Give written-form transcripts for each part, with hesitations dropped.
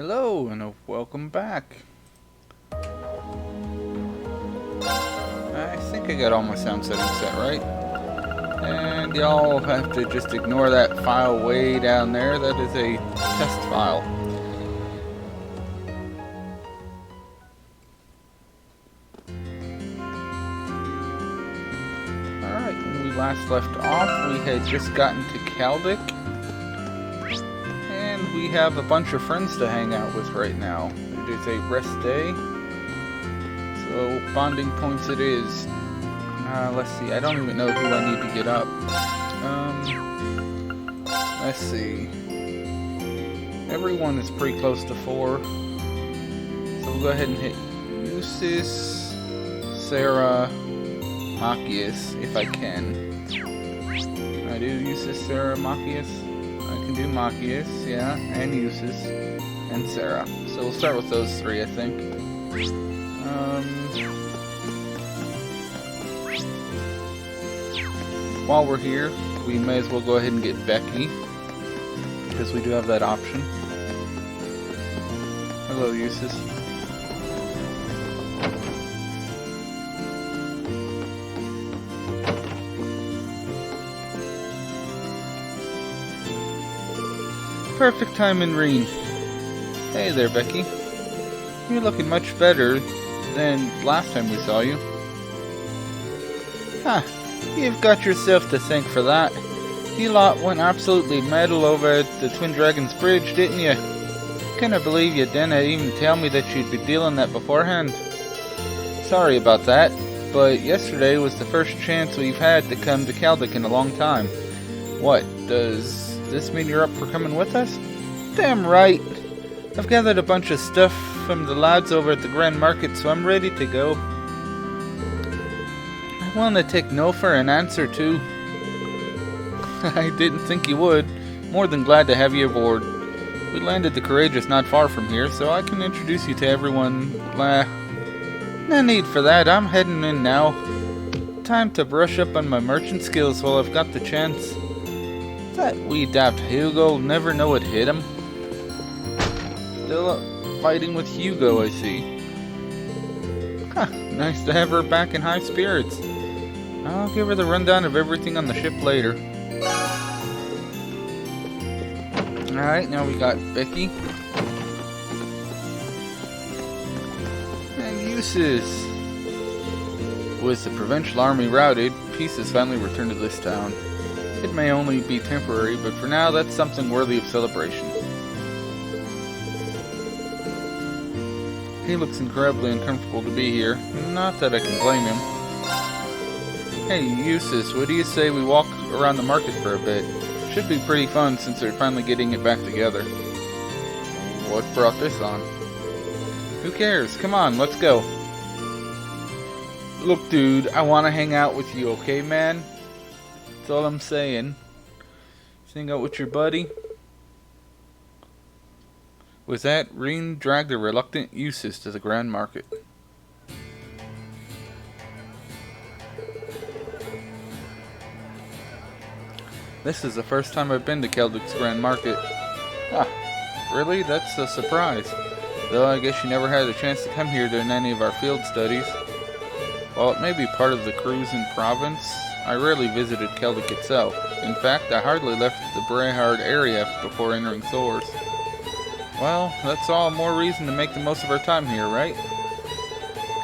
Hello and welcome back. I think I got all my sound settings set right. And y'all have to just ignore that file way down there. That is a test file. Alright, when we last left off, we had just gotten to Kaldek. And we have a bunch of friends to hang out with right now. It is a rest day. So, bonding points it is. Let's see, I don't even know who I need to get up. Let's see. Everyone is pretty close to 4. So we'll go ahead and hit Eustace, Sarah, Machias, if I can. I do Eustace, Sarah, Machias. I can do Machias, yeah, and Eustace, and Sarah. So we'll start with those 3, I think. While we're here, we may as well go ahead and get Becky, because we do have that option. Hello, Eustace. Perfect time in Reen. Hey there, Becky. You're looking much better than last time we saw you. Huh. You've got yourself to thank for that. You lot went absolutely mental over at the Twin Dragons Bridge, didn't you? Can't believe you didn't even tell me that you'd be dealing that beforehand. Sorry about that, but yesterday was the first chance we've had to come to Kaldek in a long time. What, does this mean you're up for coming with us? Damn right! I've gathered a bunch of stuff from the lads over at the Grand Market, so I'm ready to go. I want to take no for an answer, too. I didn't think you would. More than glad to have you aboard. We landed the Courageous not far from here, so I can introduce you to everyone. No need for that. I'm heading in now. Time to brush up on my merchant skills while I've got the chance. That wee daft Hugo will never know what hit him. Still fighting with Hugo, I see. Huh, nice to have her back in high spirits. I'll give her the rundown of everything on the ship later. Alright, now we got Becky. And Eustace. With the provincial army routed, peace has finally returned to this town. It may only be temporary, but for now that's something worthy of celebration. He looks incredibly uncomfortable to be here. Not that I can blame him. Hey, Eustace, what do you say we walk around the market for a bit? Should be pretty fun since they're finally getting it back together. What brought this on? Who cares? Come on, let's go. Look, dude, I want to hang out with you, okay, man? That's all I'm saying. Hang out with your buddy. With that, Reen dragged the reluctant Eustace to the Grand Market. This is the first time I've been to Kaldek's Grand Market. Ah, really? That's a surprise. Though I guess you never had a chance to come here during any of our field studies. While it may be part of the cruise in province, I rarely visited Kaldek itself. In fact, I hardly left the Brehard area before entering Thors. Well, that's all more reason to make the most of our time here, right?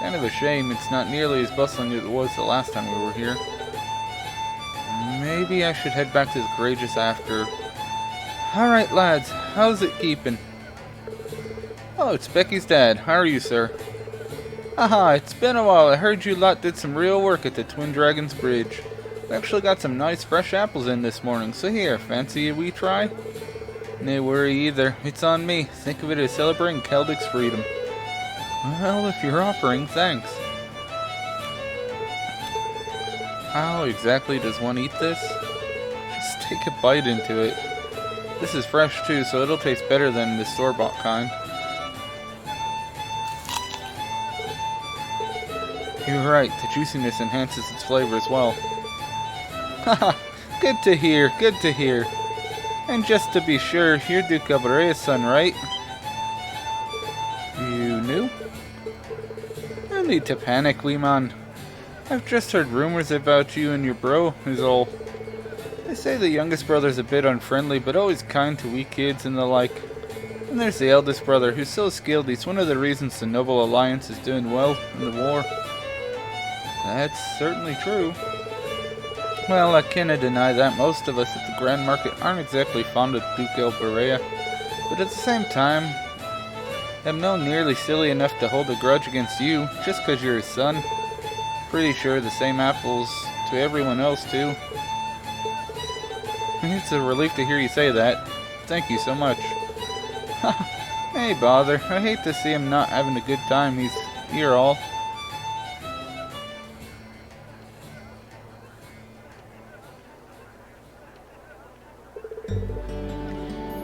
Kind of a shame it's not nearly as bustling as it was the last time we were here. Maybe I should head back to the Courageous after. Alright, lads, how's it keeping? Oh, it's Becky's dad. How are you, sir? Aha, it's been a while. I heard you lot did some real work at the Twin Dragons Bridge. We actually got some nice fresh apples in this morning, so here, fancy a wee try? No worry either. It's on me. Think of it as celebrating Kaldek's freedom. Well, if you're offering, thanks. How exactly does one eat this? Just take a bite into it. This is fresh too, so it'll taste better than the store-bought kind. You're right, the juiciness enhances its flavor as well. Haha, good to hear, good to hear. And just to be sure, you're Duke Alvarea's son, right? need to panic, Weemon. I've just heard rumors about you and your bro, is all. They say the youngest brother's a bit unfriendly, but always kind to weak kids and the like. And there's the eldest brother, who's so skilled he's one of the reasons the Noble Alliance is doing well in the war. That's certainly true. Well, I cannot deny that most of us at the Grand Market aren't exactly fond of Duke El Berea, but at the same time, I'm no nearly silly enough to hold a grudge against you just 'cause you're his son. Pretty sure the same apples to everyone else too. It's a relief to hear you say that. Thank you so much. Hey, bother. I hate to see him not having a good time. He's here all.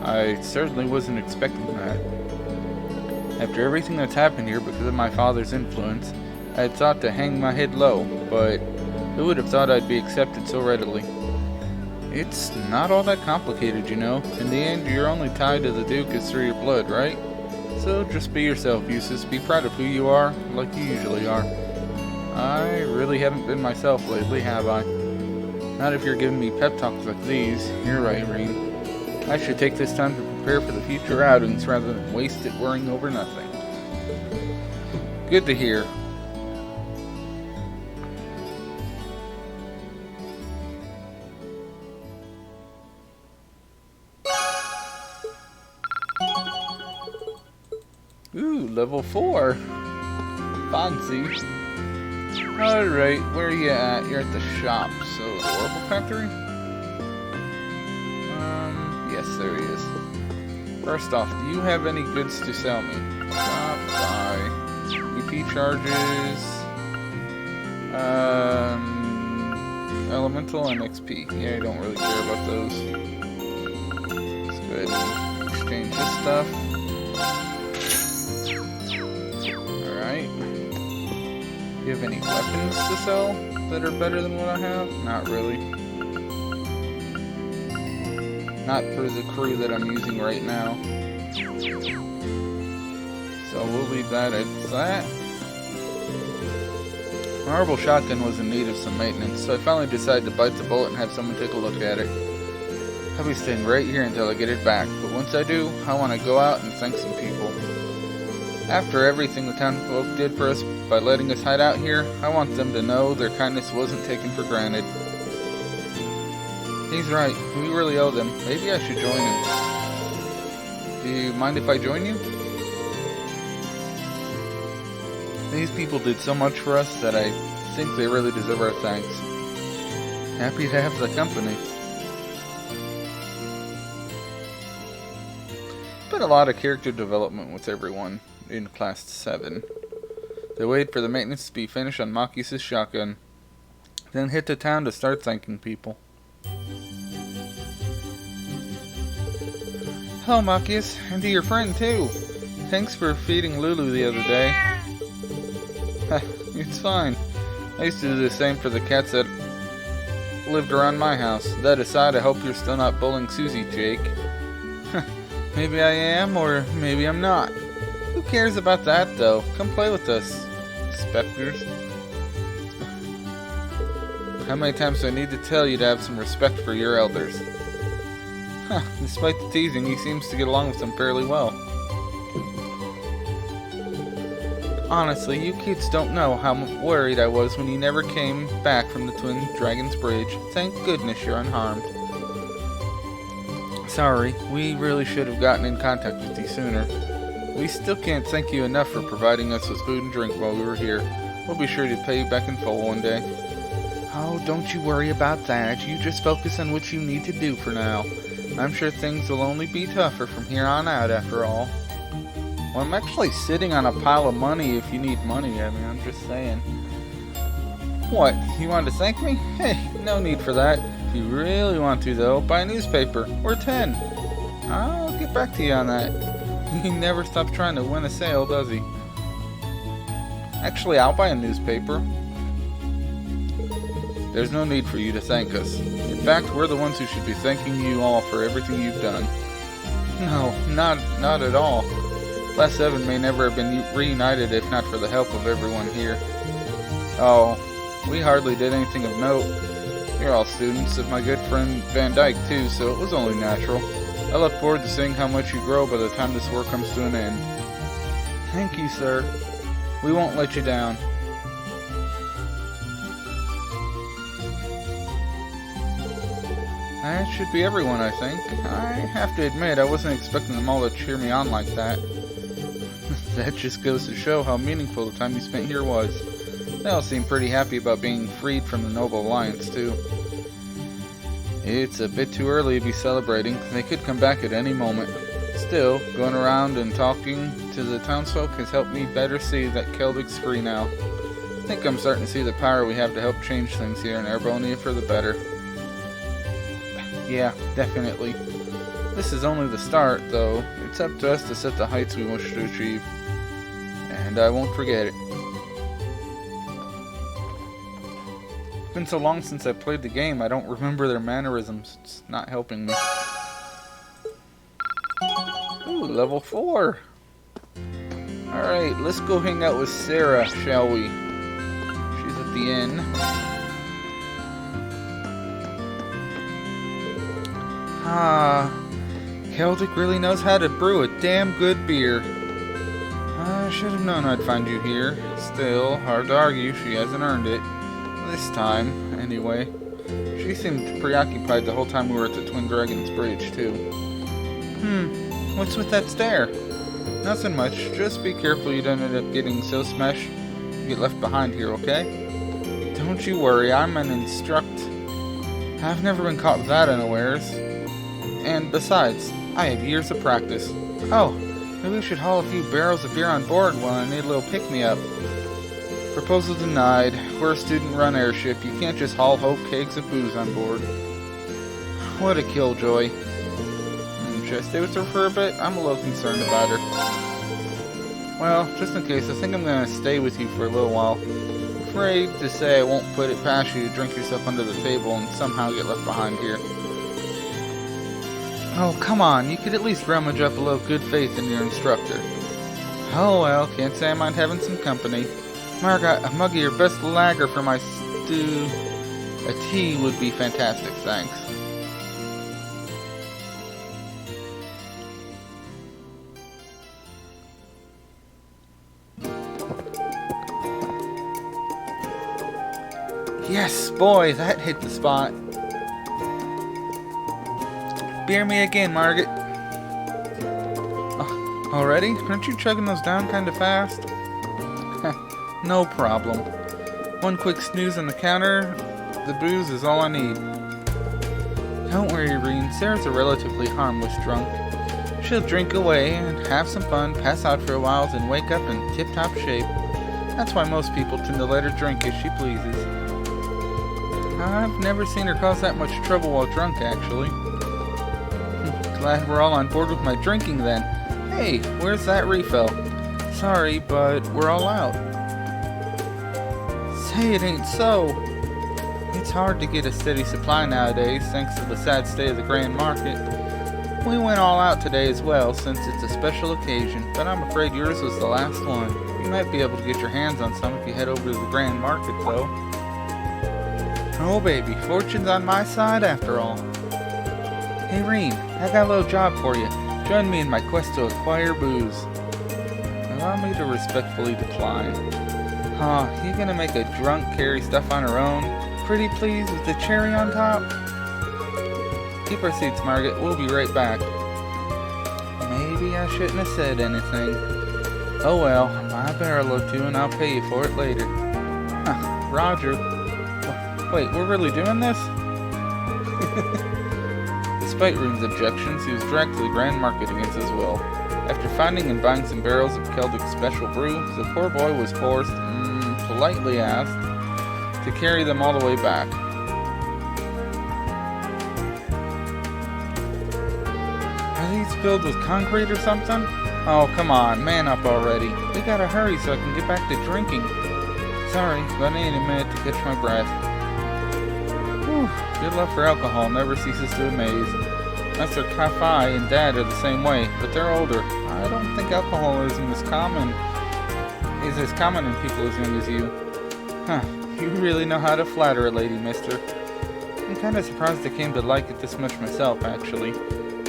I certainly wasn't expecting that. After everything that's happened here because of my father's influence, I had thought to hang my head low, but who would have thought I'd be accepted so readily? It's not all that complicated, you know. In the end, you're only tied to the Duke is through your blood, right? So just be yourself, Eustace. Be proud of who you are, like you usually are. I really haven't been myself lately, have I? Not if you're giving me pep talks like these. You're right, Irene. I should take this time to prepare for the future outings rather than waste it worrying over nothing. Good to hear. Ooh, level 4. Fancy. Alright, where are you at? You're at the shop. So, the Oracle Factory? Yes, there he is. First off, do you have any goods to sell me? Shop, buy. EP charges. Elemental and XP. Yeah, I don't really care about those. Let's go ahead and exchange this stuff. Alright. Do you have any weapons to sell that are better than what I have? Not really. Not for the crew that I'm using right now. So we'll leave that at that. My Marble Shotgun was in need of some maintenance, so I finally decided to bite the bullet and have someone take a look at it. I'll be staying right here until I get it back, but once I do, I want to go out and thank some people. After everything the townfolk did for us by letting us hide out here, I want them to know their kindness wasn't taken for granted. He's right. We really owe them. Maybe I should join him. Do you mind if I join you? These people did so much for us that I think they really deserve our thanks. Happy to have the company. Been a lot of character development with everyone in Class 7. They wait for the maintenance to be finished on Machias' shotgun, then hit the town to start thanking people. Hello, Machias, and to your friend, too. Thanks for feeding Lulu the other day. It's fine. I used to do the same for the cats that lived around my house. That aside, I hope you're still not bullying Susie, Jake. Maybe I am, or maybe I'm not. Who cares about that, though? Come play with us, specters. How many times do I need to tell you to have some respect for your elders? Despite the teasing, he seems to get along with them fairly well. Honestly, you kids don't know how worried I was when you never came back from the Twin Dragons Bridge. Thank goodness you're unharmed. Sorry, we really should have gotten in contact with you sooner. We still can't thank you enough for providing us with food and drink while we were here. We'll be sure to pay you back in full one day. Oh, don't you worry about that. You just focus on what you need to do for now. I'm sure things will only be tougher from here on out after all. Well, I'm actually sitting on a pile of money if you need money. I mean, I'm just saying. What, you want to thank me? Hey, no need for that. If you really want to, though, buy a newspaper. Or 10. I'll get back to you on that. He never stops trying to win a sale, does he? Actually, I'll buy a newspaper. There's no need for you to thank us. In fact, we're the ones who should be thanking you all for everything you've done. No, not at all. Class 7 may never have been reunited if not for the help of everyone here. Oh, we hardly did anything of note. You're all students of my good friend Van Dyke too, so it was only natural. I look forward to seeing how much you grow by the time this work comes to an end. Thank you, sir. We won't let you down. That should be everyone, I think. I have to admit, I wasn't expecting them all to cheer me on like that. That just goes to show how meaningful the time you spent here was. They all seem pretty happy about being freed from the Noble Alliance, too. It's a bit too early to be celebrating. They could come back at any moment. Still, going around and talking to the townsfolk has helped me better see that Keldrick's free now. I think I'm starting to see the power we have to help change things here in Erebonia for the better. Yeah, definitely. This is only the start, though. It's up to us to set the heights we wish to achieve. And I won't forget it. It's been so long since I played the game, I don't remember their mannerisms. It's not helping me. Ooh, level 4. Alright, let's go hang out with Sarah, shall we? She's at the inn. Keldrick really knows how to brew a damn good beer. I should have known I'd find you here. Still, hard to argue she hasn't earned it. This time, anyway. She seemed preoccupied the whole time we were at the Twin Dragons Bridge, too. What's with that stare? Nothing much. Just be careful you don't end up getting so smashed you get left behind here, okay? Don't you worry, I'm an instruct. I've never been caught that unawares. And besides, I have years of practice. Oh, maybe we should haul a few barrels of beer on board while I need a little pick-me-up. Proposal denied. We're a student-run airship. You can't just haul whole kegs of booze on board. What a killjoy. Should I stay with her for a bit? I'm a little concerned about her. Well, just in case, I think I'm going to stay with you for a little while. I'm afraid to say I won't put it past you to drink yourself under the table and somehow get left behind here. Oh, come on. You could at least rummage up a little good faith in your instructor. Oh well, can't say I mind having some company. Margot, a mug of your best lager for my stew. A tea would be fantastic, thanks. Yes, boy, that hit the spot. Beer me again, Margaret. Already? Aren't you chugging those down kind of fast? No problem. One quick snooze on the counter, the booze is all I need. Don't worry, Reen. Sarah's a relatively harmless drunk. She'll drink away and have some fun, pass out for a while, then wake up in tip-top shape. That's why most people tend to let her drink as she pleases. I've never seen her cause that much trouble while drunk, actually. Glad we're all on board with my drinking then. Hey, where's that refill? Sorry, but we're all out. Say it ain't so. It's hard to get a steady supply nowadays, thanks to the sad state of the Grand Market. We went all out today as well, since it's a special occasion, but I'm afraid yours was the last one. You might be able to get your hands on some if you head over to the Grand Market, though. Oh baby, fortune's on my side after all. Hey Reen, I got a little job for you. Join me in my quest to acquire booze. Allow me to respectfully decline. You gonna make a drunk carry stuff on her own? Pretty please with the cherry on top? Keep our seats, Margaret. We'll be right back. Maybe I shouldn't have said anything. Oh well, my barrel or two and I'll pay you for it later. Roger. Wait, we're really doing this? Despite Reen's objections, he was dragged to the Grand Market against his will. After finding and buying some barrels of Keldrick's special brew, the poor boy was forced, politely asked, to carry them all the way back. Are these filled with concrete or something? Oh, come on, man up already. We gotta hurry so I can get back to drinking. Sorry, but I need a minute to catch my breath. Whew, good love for alcohol never ceases to amaze. Professor Kafai and Dad are the same way, but they're older. I don't think alcoholism is as common in people as young as you. Huh, you really know how to flatter a lady, mister. I'm kind of surprised I came to like it this much myself, actually.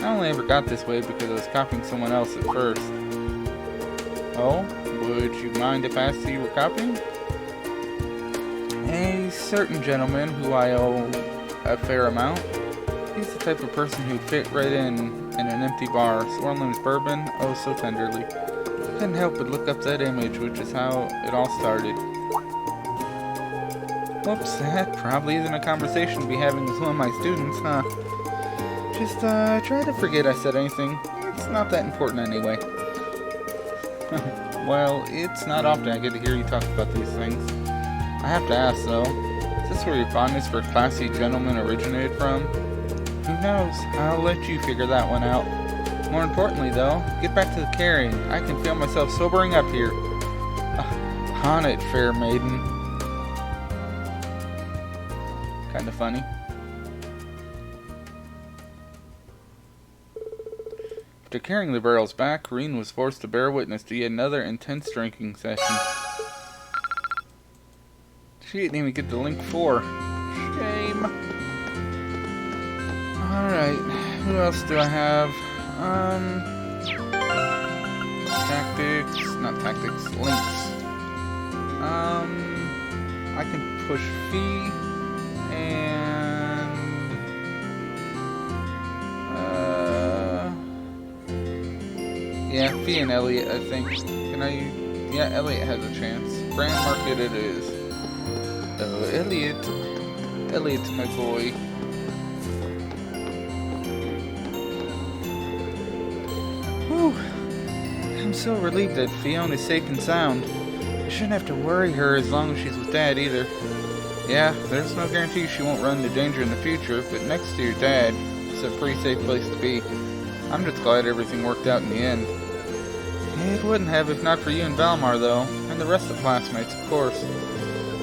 I only ever got this way because I was copying someone else at first. Oh? Would you mind if I asked who you were copying? A certain gentleman who I owe a fair amount. He's the type of person who'd fit right in an empty bar, swirling his bourbon oh so tenderly. I couldn't help but look up that image, which is how it all started. Whoops, that probably isn't a conversation to be having with one of my students, huh? Just try to forget I said anything. It's not that important anyway. Well, it's not often I get to hear you talk about these things. I have to ask, though, is this where your fondness for classy gentlemen originated from? Who knows? I'll let you figure that one out. More importantly, though, get back to the carrying. I can feel myself sobering up here. On it, fair maiden. Kinda funny. After carrying the barrels back, Corrine was forced to bear witness to yet another intense drinking session. She didn't even get to link 4. Shame. Alright, who else do I have? Links. I can push Fee, and yeah, Fee and Elliot, I think. Yeah, Elliot has a chance. Grand Market it is. Oh, Elliot's my boy. Whew. I'm so relieved that Fiona's safe and sound. I shouldn't have to worry her as long as she's with Dad either. Yeah, there's no guarantee she won't run into danger in the future, but next to your dad, it's a pretty safe place to be. I'm just glad everything worked out in the end. It wouldn't have if not for you and Valmar, though, and the rest of the classmates, of course.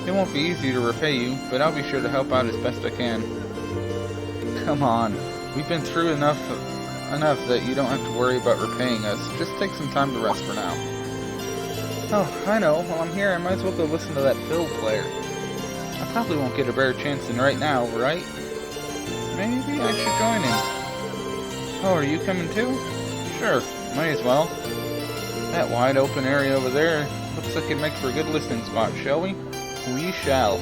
It won't be easy to repay you, but I'll be sure to help out as best I can. Come on, we've been through enough that you don't have to worry about repaying us. Just take some time to rest for now. Oh, I know. While I'm here, I might as well go listen to that fiddle player. I probably won't get a better chance than right now, right? Maybe I should join him. Oh, are you coming too? Sure, might as well. That wide open area over there looks like it makes for a good listening spot, shall we? We shall.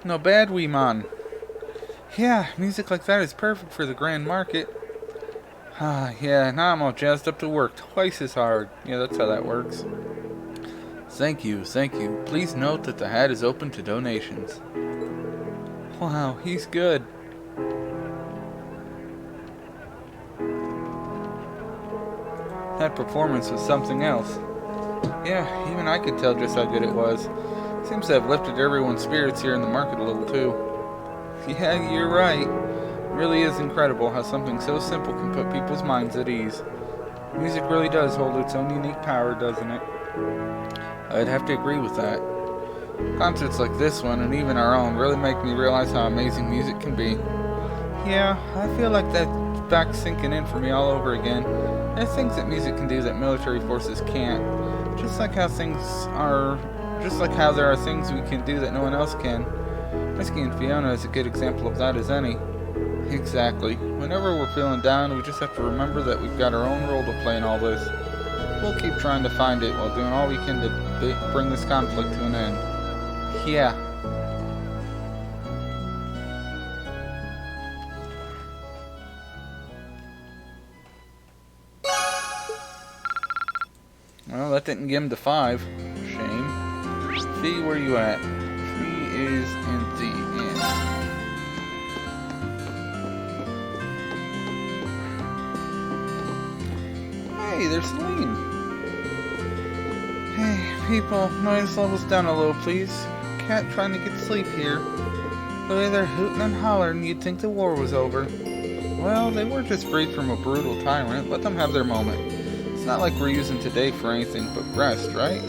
No bad, wee man. Yeah, music like that is perfect for the Grand Market. Ah, yeah, now I'm all jazzed up to work twice as hard. Yeah, that's how that works. Thank you, thank you. Please note that the hat is open to donations. Wow, he's good. That performance was something else. Yeah, even I could tell just how good it was. Seems to have lifted everyone's spirits here in the market a little too. Yeah, you're right. It really is incredible how something so simple can put people's minds at ease. Music really does hold its own unique power, doesn't it? I'd have to agree with that. Concerts like this one, and even our own, really make me realize how amazing music can be. Yeah, I feel like that's back sinking in for me all over again. There's things that music can do that military forces can't. Just like how there are things we can do that no one else can. Whiskey and Fiona is a good example of that as any. Exactly. Whenever we're feeling down, we just have to remember that we've got our own role to play in all this. We'll keep trying to find it while doing all we can to bring this conflict to an end. Yeah. Well, that didn't get him to 5. Shame. Fee, where you at? Fee is in the inn. Hey, there's Celine. Hey, people, noise levels down a little, please. Cat trying to get sleep here. The way they're hooting and hollering, you'd think the war was over. Well, they were just freed from a brutal tyrant. Let them have their moment. It's not like we're using today for anything but rest, right?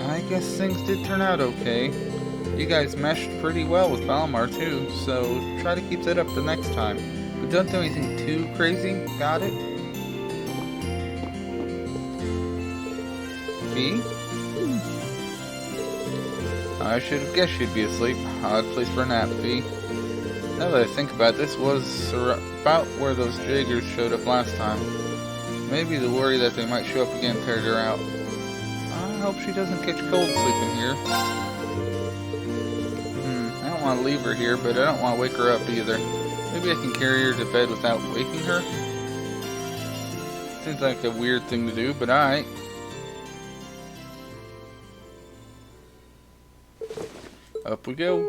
I guess things did turn out okay. You guys meshed pretty well with Balmar too, so try to keep that up the next time. But don't do anything too crazy, got it? Fee? I should have guessed you'd be asleep. Odd place for a nap, Fee. Now that I think about it, this was about where those Jaegers showed up last time. Maybe the worry that they might show up again tired her out. I hope she doesn't catch cold sleeping here. I don't want to leave her here, but I don't want to wake her up either. Maybe I can carry her to bed without waking her? Seems like a weird thing to do, but alright. Up we go.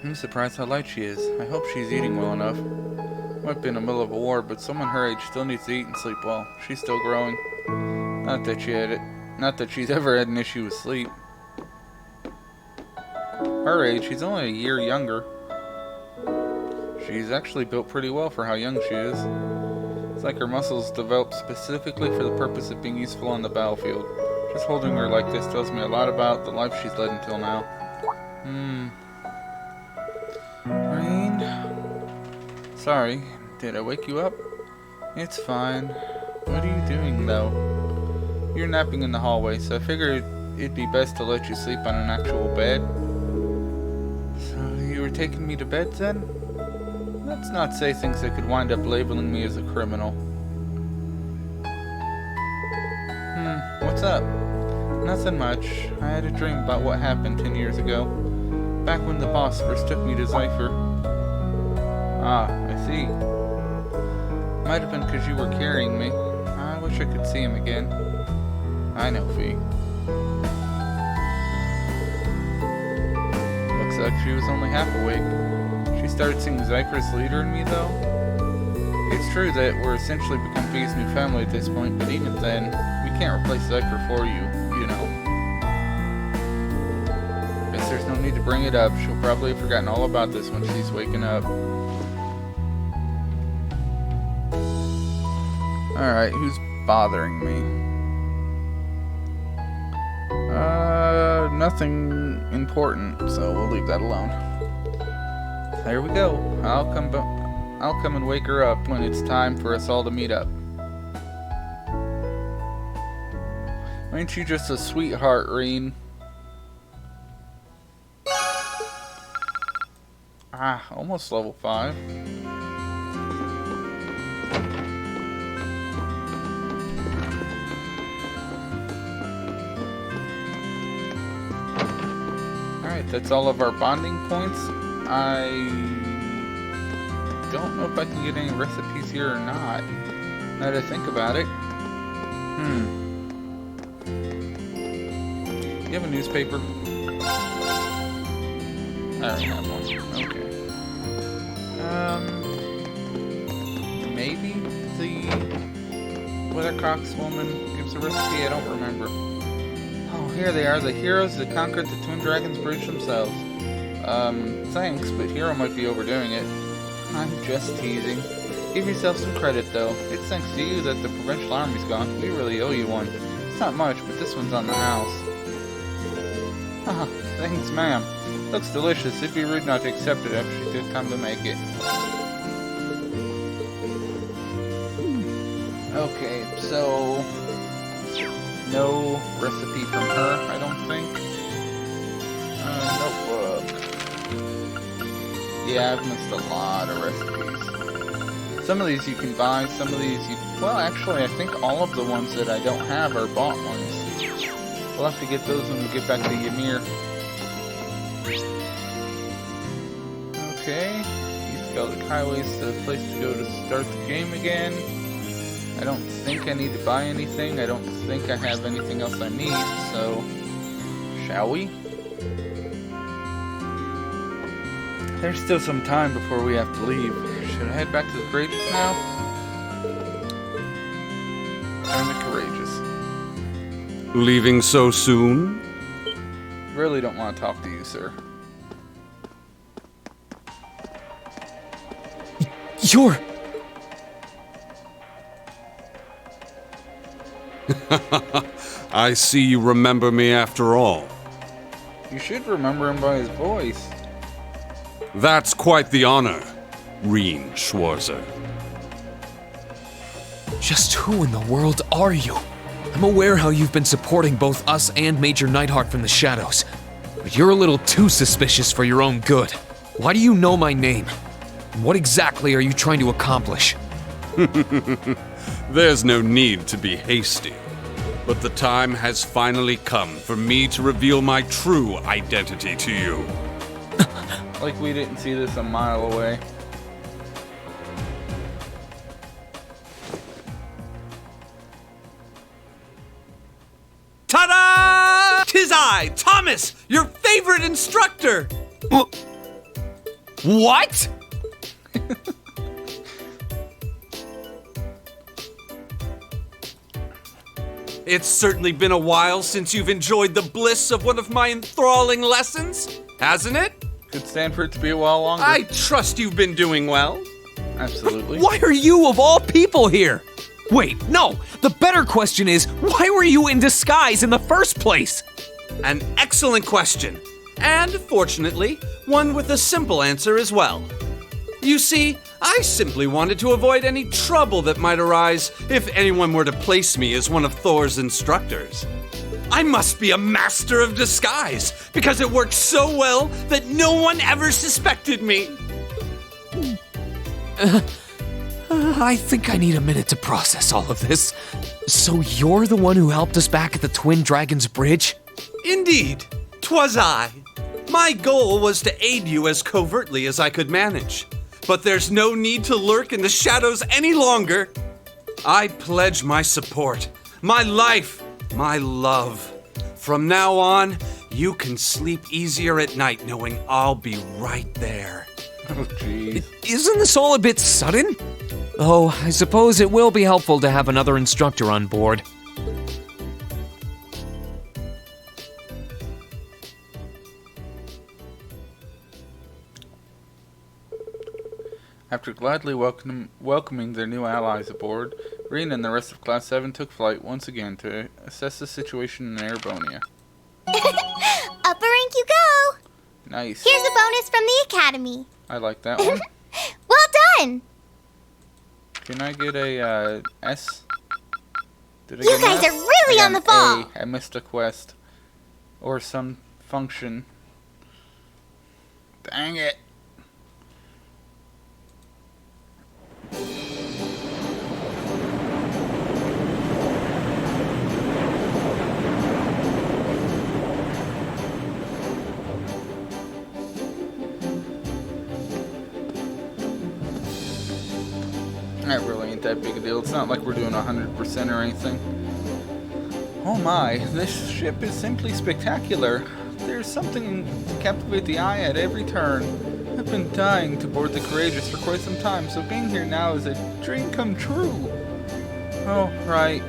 I'm surprised how light she is. I hope she's eating well enough. Might be in the middle of a war, but someone her age still needs to eat and sleep well. She's still growing. Not that she's ever had an issue with sleep. Her age, she's only a year younger. She's actually built pretty well for how young she is. It's like her muscles developed specifically for the purpose of being useful on the battlefield. Just holding her like this tells me a lot about the life she's led until now. Rain? Sorry, did I wake you up? It's fine. What are you doing, though? You're napping in the hallway, so I figured it'd be best to let you sleep on an actual bed. So you were taking me to bed, then? Let's not say things that could wind up labeling me as a criminal. What's up? Nothing much. I had a dream about what happened 10 years ago. Back when the boss first took me to Zypher. Ah, I see. Might have been because you were carrying me. I wish I could see him again. I know, Fee. Looks like she was only half awake. She started seeing Zypher's leader in me, though. It's true that we're essentially become Fee's new family at this point, but even then, we can't replace Zypher for you, you know. Guess there's no need to bring it up. She'll probably have forgotten all about this when she's waking up. Alright, who's bothering me? Nothing important, so we'll leave that alone. There we go. I'll come and wake her up when it's time for us all to meet up. Ain't you just a sweetheart, Reen? Ah, almost level 5. Alright, that's all of our bonding points. I don't know if I can get any recipes here or not. Now that I think about it. You have a newspaper? I don't have one. Okay. Maybe the Weathercock's woman gives a recipe? I don't remember. Oh, here they are, the heroes that conquered the Twin Dragons Bridge themselves. Thanks, but Hero might be overdoing it. I'm just teasing. Give yourself some credit, though. It's thanks to you that the Provincial Army's gone. We really owe you one. It's not much, but this one's on the house. Haha, thanks, ma'am. Looks delicious. It'd be rude not to accept it after she took time to make it. Okay, so... no recipe from her, I don't think. Notebook. Yeah, I've missed a lot of recipes. Some of these you can buy, some of these you... well, actually, I think all of the ones that I don't have are bought ones. We'll have to get those when we get back to Ymir. Okay. East Gallic Highway's the place to go to start the game again. I don't think I need to buy anything. I don't think I have anything else I need, so... shall we? there's still some time before we have to leave. Should I head back to the Courageous now? Turn to Courageous. Leaving so soon? Really don't want to talk to you, sir. You're... I see you remember me after all. You should remember him by his voice. That's quite the honor, Rean Schwarzer. Just who in the world are you? I'm aware how you've been supporting both us and Major Nighthawk from the shadows, but you're a little too suspicious for your own good. Why do you know my name? And what exactly are you trying to accomplish? There's no need to be hasty, but the time has finally come for me to reveal my true identity to you. Like we didn't see this a mile away. Ta-da! 'Tis I, Thomas, your favorite instructor! What? It's certainly been a while since you've enjoyed the bliss of one of my enthralling lessons, hasn't it? Could stand for it to be a while longer. I trust you've been doing well. Absolutely. Why are you of all people here? Wait, no. The better question is, why were you in disguise in the first place? An excellent question. And, fortunately, one with a simple answer as well. You see, I simply wanted to avoid any trouble that might arise if anyone were to place me as one of Thor's instructors. I must be a master of disguise, because it worked so well that no one ever suspected me. I think I need a minute to process all of this. So you're the one who helped us back at the Twin Dragons Bridge? Indeed, 'twas I. My goal was to aid you as covertly as I could manage. But there's no need to lurk in the shadows any longer. I pledge my support, my life, my love. From now on, you can sleep easier at night knowing I'll be right there. Oh, jeez. Isn't this all a bit sudden? Oh, I suppose it will be helpful to have another instructor on board. After gladly welcoming their new allies aboard, Rean and the rest of Class 7 took flight once again to assess the situation in Erebonia. Upper rank you go! Nice. Here's a bonus from the Academy. I like that one. Well done! Can I get a S? Did I You get an guys S? are really I got on the an ball. A. I missed a quest. Or some function. Dang it. That really ain't that big a deal. It's not like we're doing 100% or anything. Oh my, this ship is simply spectacular. There's something to captivate the eye at every turn. I've been dying to board the Courageous for quite some time, so being here now is a dream come true. Oh, right.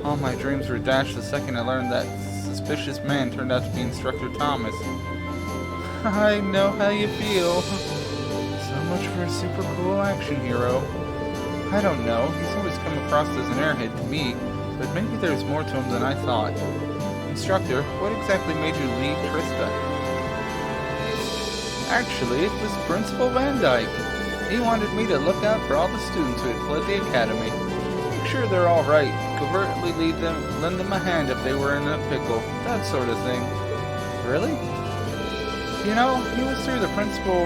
All my dreams were dashed the second I learned that suspicious man turned out to be Instructor Thomas. I know how you feel. So much for a super cool action hero. I don't know, he's always come across as an airhead to me, but maybe there's more to him than I thought. Instructor, what exactly made you leave Trista? Actually, it was Principal Van Dyke. He wanted me to look out for all the students who had fled the academy. Make sure they're alright, covertly lend them a hand if they were in a pickle, that sort of thing. Really? You know, he was through the principal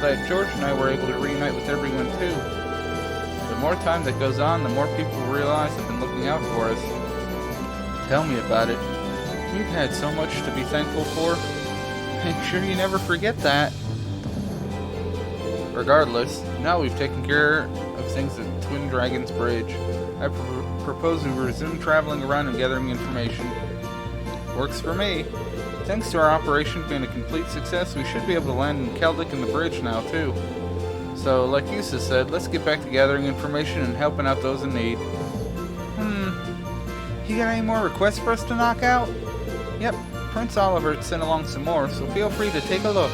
that George and I were able to reunite with everyone too. The more time that goes on, the more people realize they've been looking out for us. Tell me about it. We've had so much to be thankful for. Make sure you never forget that. Regardless, now we've taken care of things at Twin Dragons Bridge. I propose we resume traveling around and gathering information. Works for me. Thanks to our operation being a complete success, we should be able to land in Keldic and the bridge now, too. So, like Yusa said, let's get back to gathering information and helping out those in need. You got any more requests for us to knock out? Yep, Prince Oliver sent along some more, so feel free to take a look.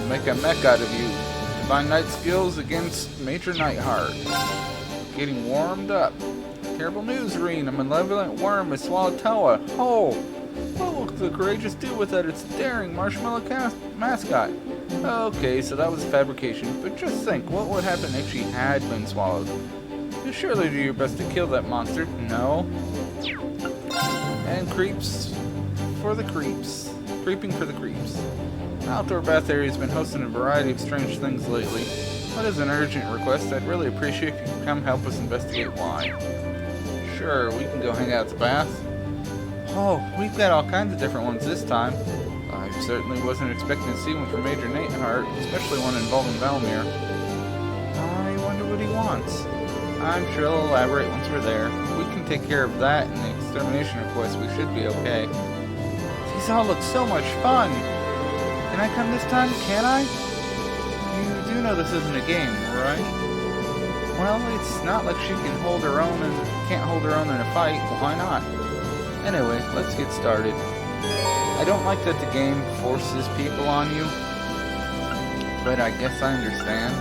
Make a mech out of you. Divine Knight skills against Major Nightheart. Getting warmed up. Terrible news, Reen. A malevolent worm has swallowed Toa. Oh! What will the courageous do with that? It's daring marshmallow mascot. Okay, so that was fabrication. But just think, what would happen if she had been swallowed? You surely do your best to kill that monster. No. And creeps for the creeps. Creeping for the creeps. The outdoor bath area has been hosting a variety of strange things lately. What is an urgent request? I'd really appreciate if you could come help us investigate why. Sure, we can go hang out at the bath. Oh, we've got all kinds of different ones this time. I certainly wasn't expecting to see one from Major Nightheart, especially one involving Valmir. I wonder what he wants. I'm sure he'll elaborate once we're there. We can take care of that and the extermination request. We should be okay. These all look so much fun. Can I come this time? Can I? You do know this isn't a game, right? Well, it's not like she can hold her own and can't hold her own in a fight. Well, why not? Anyway, let's get started. I don't like that the game forces people on you, but I guess I understand.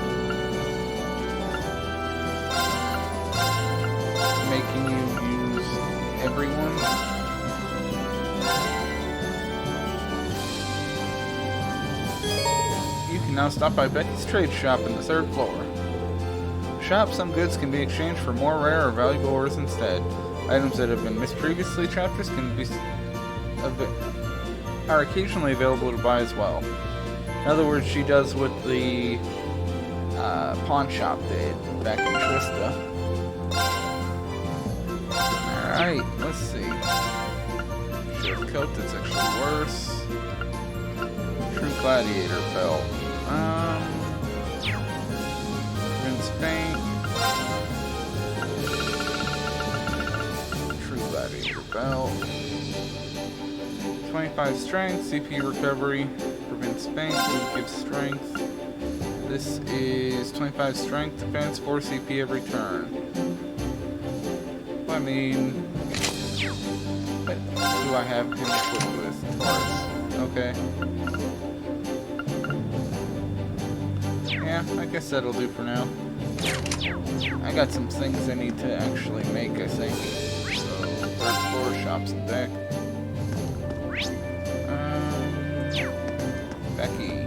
Making you use everyone. You can now stop by Becky's trade shop in the 3rd floor. Shop, some goods can be exchanged for more rare or valuable ores instead. Items that have been missed previously, chapters can be are occasionally available to buy as well. In other words, she does what the pawn shop did back in Trista. Alright, let's see. Shirt coat, that's actually worse. True Gladiator belt. Vince Paint. True Gladiator belt. 25 strength, CP recovery, prevents faint, gives strength. This is 25 strength, defense, 4 CP every turn. I mean, what do I have him equipped with? Taurus. Okay. Yeah, I guess that'll do for now. I got some things I need to actually make, I think. So, 3rd floor, shops and deck. Becky.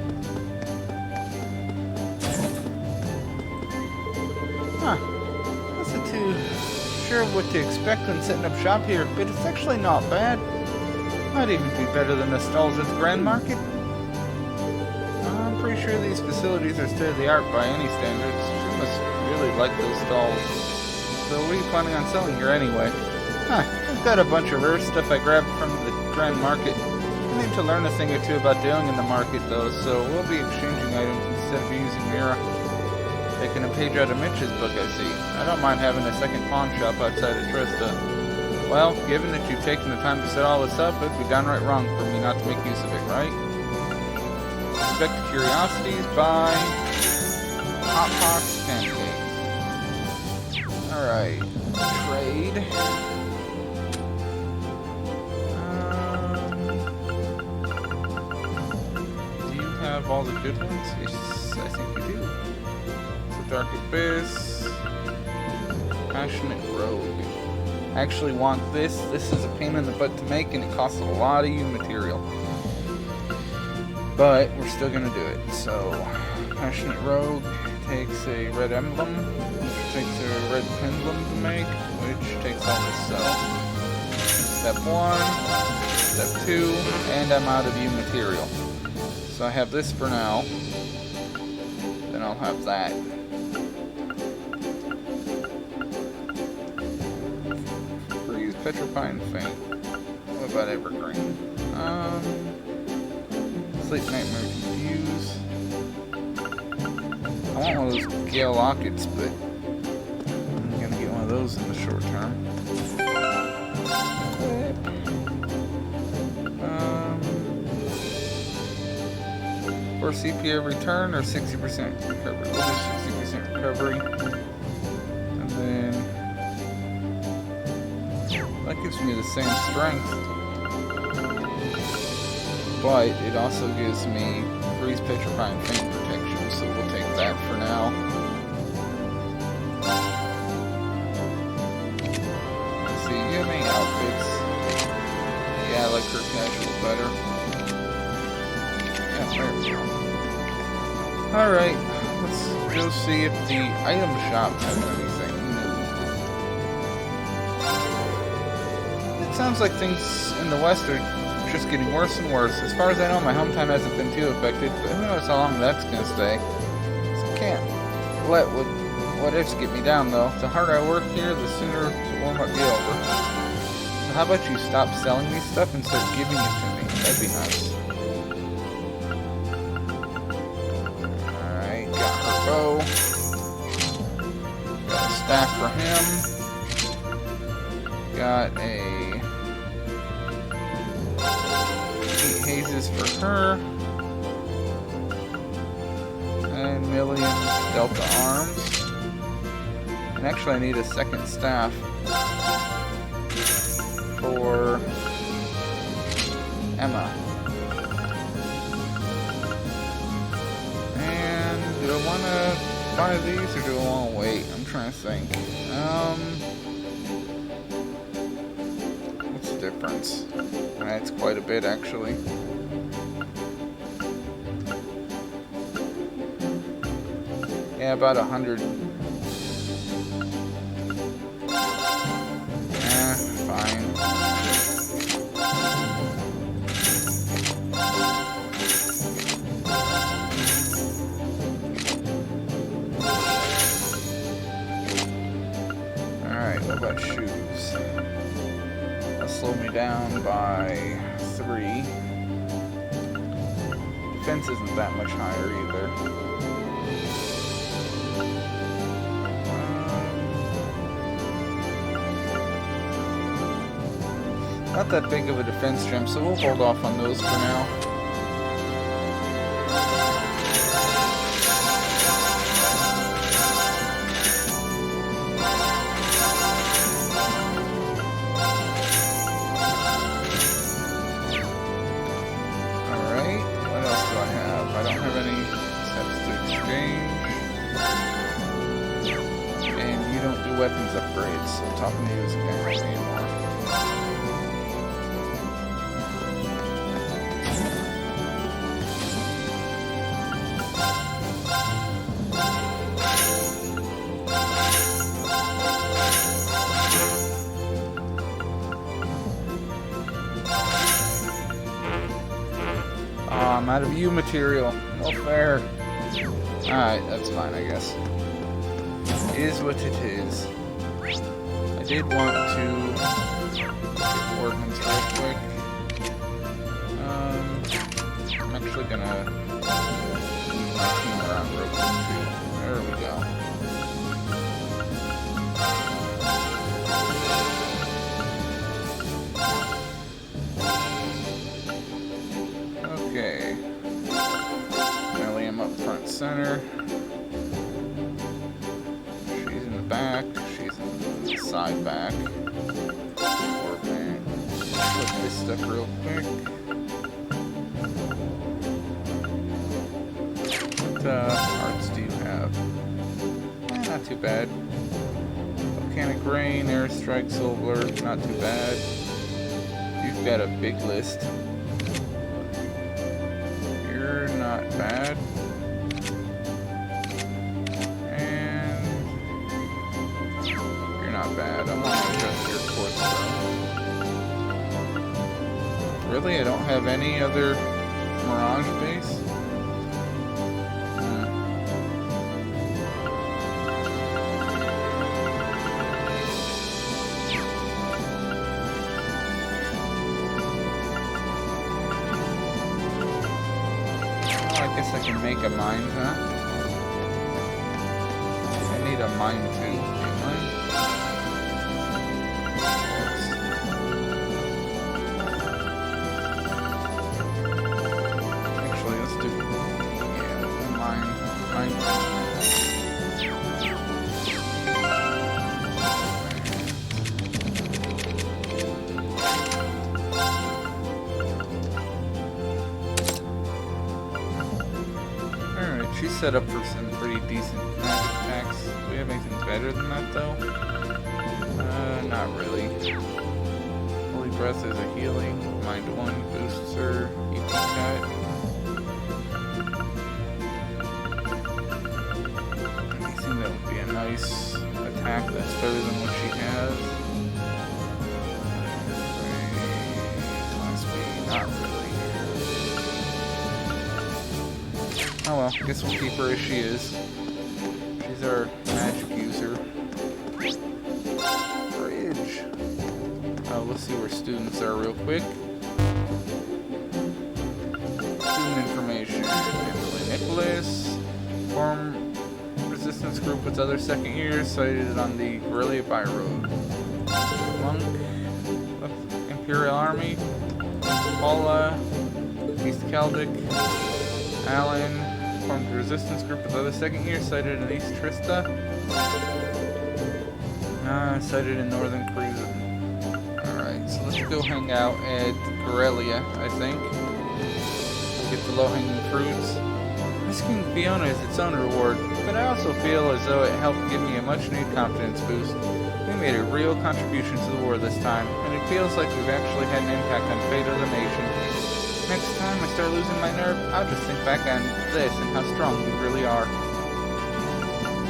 Huh. Wasn't too sure what to expect when setting up shop here, but it's actually not bad. Might even be better than the stalls at the Grand Market. I'm pretty sure these facilities are state-of-the-art by any standards. She must really like those stalls. So what are you planning on selling here anyway? Huh. I've got a bunch of rare stuff I grabbed from the Grand Market. I need to learn a thing or two about dealing in the market, though, so we'll be exchanging items instead of using Mira. Taking a page out of Mitch's book, I see. I don't mind having a second pawn shop outside of Trista. Well, given that you've taken the time to set all this up, it'd be downright wrong for me not to make use of it, right? Inspect curiosities, buy Hot Pox pancakes. Alright. Trade. All the good ones? Yes, I think you do. The Dark Abyss. Passionate Rogue. I actually want this. This is a pain in the butt to make and it costs a lot of material. But we're still gonna do it. So, Passionate Rogue takes a red emblem, which takes a red pendulum to make, which takes all this stuff. Step 1, step 2, and I'm out of material. So I have this for now, then I'll have that. Freeze, Petrifying Faint. What about Evergreen? Sleep, Nightmare, Confuse. I want one of those Gale Lockets, but I'm gonna get one of those in the short term. 4 CP every turn or 60% recovery. We'll do 60% recovery. And then that gives me the same strength. But it also gives me freeze, petrify, and faint protection, so we'll take that for now. Let's see, you have any outfits? Yeah, I like her casual better. Yeah, there we go. Alright, let's go see if the item shop has anything new. It sounds like things in the West are just getting worse and worse. As far as I know, my home time hasn't been too affected, but who knows how long that's gonna stay. So can't let what ifs get me down, though. The harder I work here, the sooner the war might be over. So how about you stop selling me stuff and start giving it to me? That'd be nice. Alright, got her bow. Got a staff for him. Got a hazes for her, and millions delta arms, and actually I need a second staff for Emma. And do I want to buy these or do I want to wait? I'm trying to think. What's the difference? That's quite a bit, actually. Yeah, about 100. Fine. Alright, what about shoes? Slow me down by 3. Defense isn't that much higher either. Not that big of a defense gem, so we'll hold off on those for now. Weapons upgrades, so talking to you isn't gonna hurt me anymore. I'm out of U material. No fair. Alright, that's fine, I guess. Is what it is. I did want to get ordnance real quick. I'm actually gonna move my team around real quick too. There we go. Okay. Nelly, I'm up front center. Back, she's in the side back. Flip this stuff real quick. What hearts do you have? Not too bad. Volcanic Rain, Airstrike, Silver, not too bad. You've got a big list. You're not bad. Bad. I want to adjust your course though. Really? I don't have any other Mirage base? Well, I guess I can make a mine, huh? I need a mine too. Mine? set up for some pretty decent magic attacks. Do we have anything better than that, though? Not really. Holy Breath is a healing. Mind 1 boosts her EP cut. Anything that would be a nice attack that's better than what she has. Not really. Oh well, guess we'll keep her as she is. She's our magic user. Bridge. Oh, let's see where students are real quick. Student information. Emily Nicholas. Form resistance group with other second years sighted on the Corellia By Road. Monk of Imperial Army. Paula, East Caldic, Alan, formed a resistance group with other second years sighted in East Trista. Sighted in Northern Cruiser. Alright, so let's go hang out at Corellia, I think. Get the low-hanging fruits. Rescuing Fiona is its own reward, but I also feel as though it helped give me a much-needed confidence boost. We made a real contribution to the war this time, and it feels like we've actually had an impact on the fate of the nation. Next time I start losing my nerve, I'll just think back on this and how strong we really are.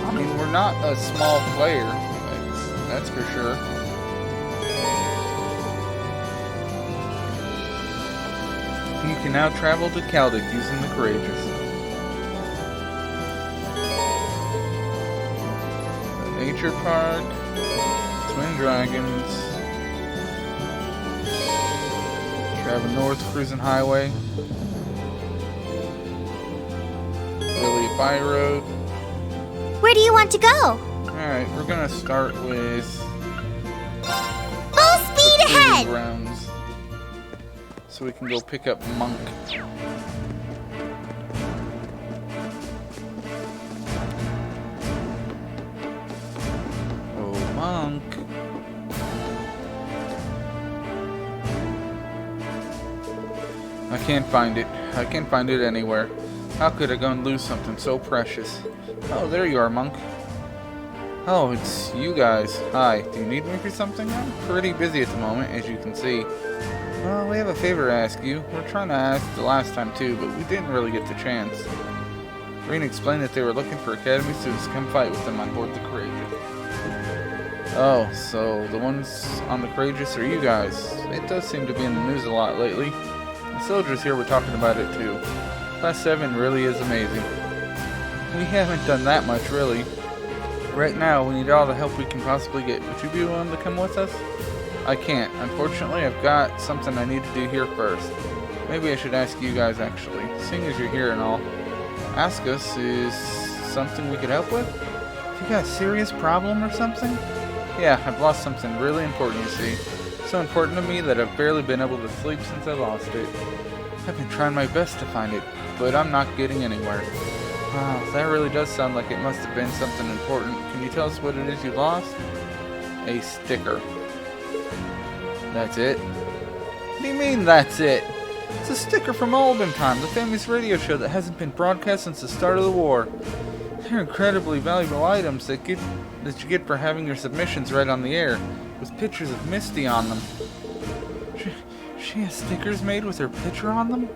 I mean, we're not a small player, that's for sure. You can now travel to Caldic using the Courageous. The Nature Park, Twin Dragons, travel north, cruising highway, Lily By Road. Where do you want to go? Alright, we're gonna start with Full speed ahead! Grounds, so we can go pick up Monk. Oh, Monk. I can't find it. I can't find it anywhere. How could I go and lose something so precious? Oh, there you are, Monk. Oh, it's you guys. Hi, do you need me for something? I'm pretty busy at the moment, as you can see. Well, we have a favor to ask you. We're trying to ask the last time too, but we didn't really get the chance. Reen explained that they were looking for Academy students to come fight with them on board the Courageous. Oh, so the ones on the Courageous are you guys. It does seem to be in the news a lot lately. The soldiers here were talking about it too. Class 7 really is amazing. We haven't done that much, really. Right now, we need all the help we can possibly get. Would you be willing to come with us? I can't. Unfortunately, I've got something I need to do here first. Maybe I should ask you guys, actually. Seeing as you're here and all. Ask us, is something we could help with? If you got a serious problem or something? Yeah, I've lost something really important, you see. So important to me that I've barely been able to sleep since I lost it. I've been trying my best to find it, but I'm not getting anywhere. Wow, that really does sound like it must have been something important. Can you tell us what it is you lost? A sticker. That's it? What do you mean, that's it? It's a sticker from Olden Time, the famous radio show that hasn't been broadcast since the start of the war. They're incredibly valuable items that you get for having your submissions read on the air, with pictures of Misty on them. She has stickers made with her picture on them?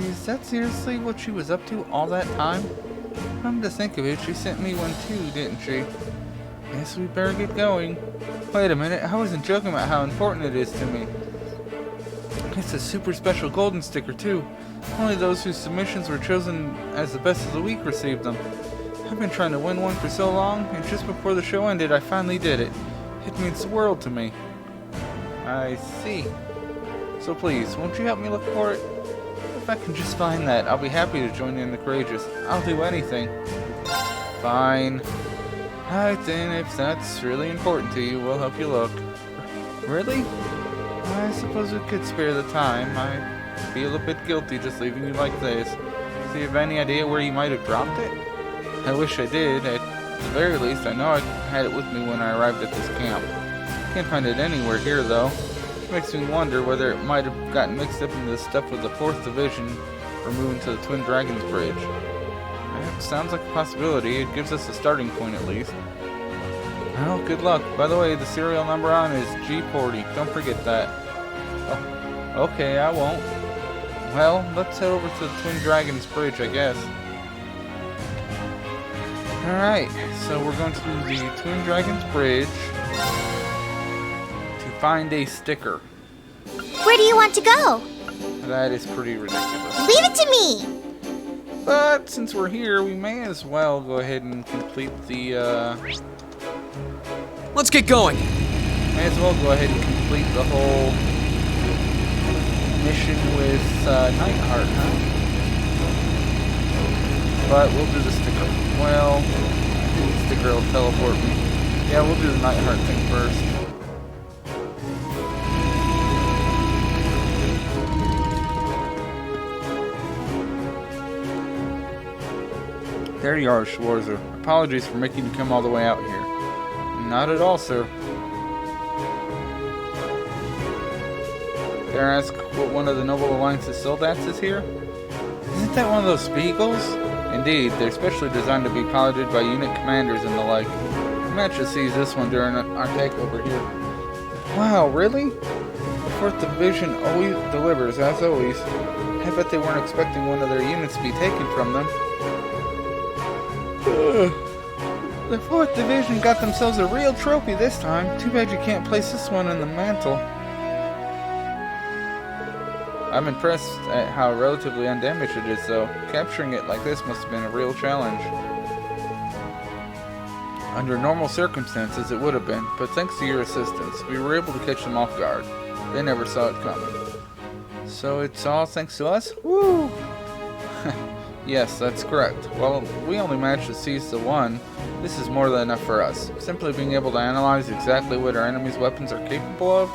Is that seriously what she was up to all that time? Come to think of it, she sent me one too, didn't she? Guess we better get going. Wait a minute, I wasn't joking about how important it is to me. It's a super special golden sticker too. Only those whose submissions were chosen as the best of the week received them. I've been trying to win one for so long, and just before the show ended, I finally did it. It means the world to me. I see. So please, won't you help me look for it? If I can just find that, I'll be happy to join in the Courageous. I'll do anything. Fine. Alright then, if that's really important to you, we'll help you look. Really? I suppose we could spare the time. I feel a bit guilty just leaving you like this. Do you have any idea where you might have dropped it? I wish I did. At the very least, I know I had it with me when I arrived at this camp. Can't find it anywhere here, though. Which makes me wonder whether it might have gotten mixed up into the stuff with the 4th Division or moving to the Twin Dragons Bridge. I sounds like a possibility. It gives us a starting point at least. Well, good luck. By the way, the serial number on is G40. Don't forget that. Oh, okay, I won't. Well, let's head over to the Twin Dragons Bridge, I guess. Alright, so we're going to the Twin Dragons Bridge to find a sticker. Where do you want to go? That is pretty ridiculous. Leave it to me! But since we're here, we may as well go ahead and complete the, Let's get going. may as well go ahead and complete the whole mission with Nightheart, huh? But we'll do the sticker. Well, I think the sticker will teleport me. Yeah, we'll do the Nightheart thing first. There you are, Schwarzer. Apologies for making you come all the way out here. Not at all, sir. Dare I ask what one of the Noble Alliance's soldats is here? Isn't that one of those Spiegels? Indeed, they're specially designed to be piloted by unit commanders and the like. We might just seize this one during our takeover here. Wow, really? The 4th Division always delivers, as always. I bet they weren't expecting one of their units to be taken from them. The 4th Division got themselves a real trophy this time. Too bad you can't place this one in the mantle. I'm impressed at how relatively undamaged it is, though. Capturing it like this must have been a real challenge. Under normal circumstances, it would have been, but thanks to your assistance, we were able to catch them off guard. They never saw it coming. So it's all thanks to us? Woo! Yes, that's correct. While we only managed to seize the one, this is more than enough for us. Simply being able to analyze exactly what our enemy's weapons are capable of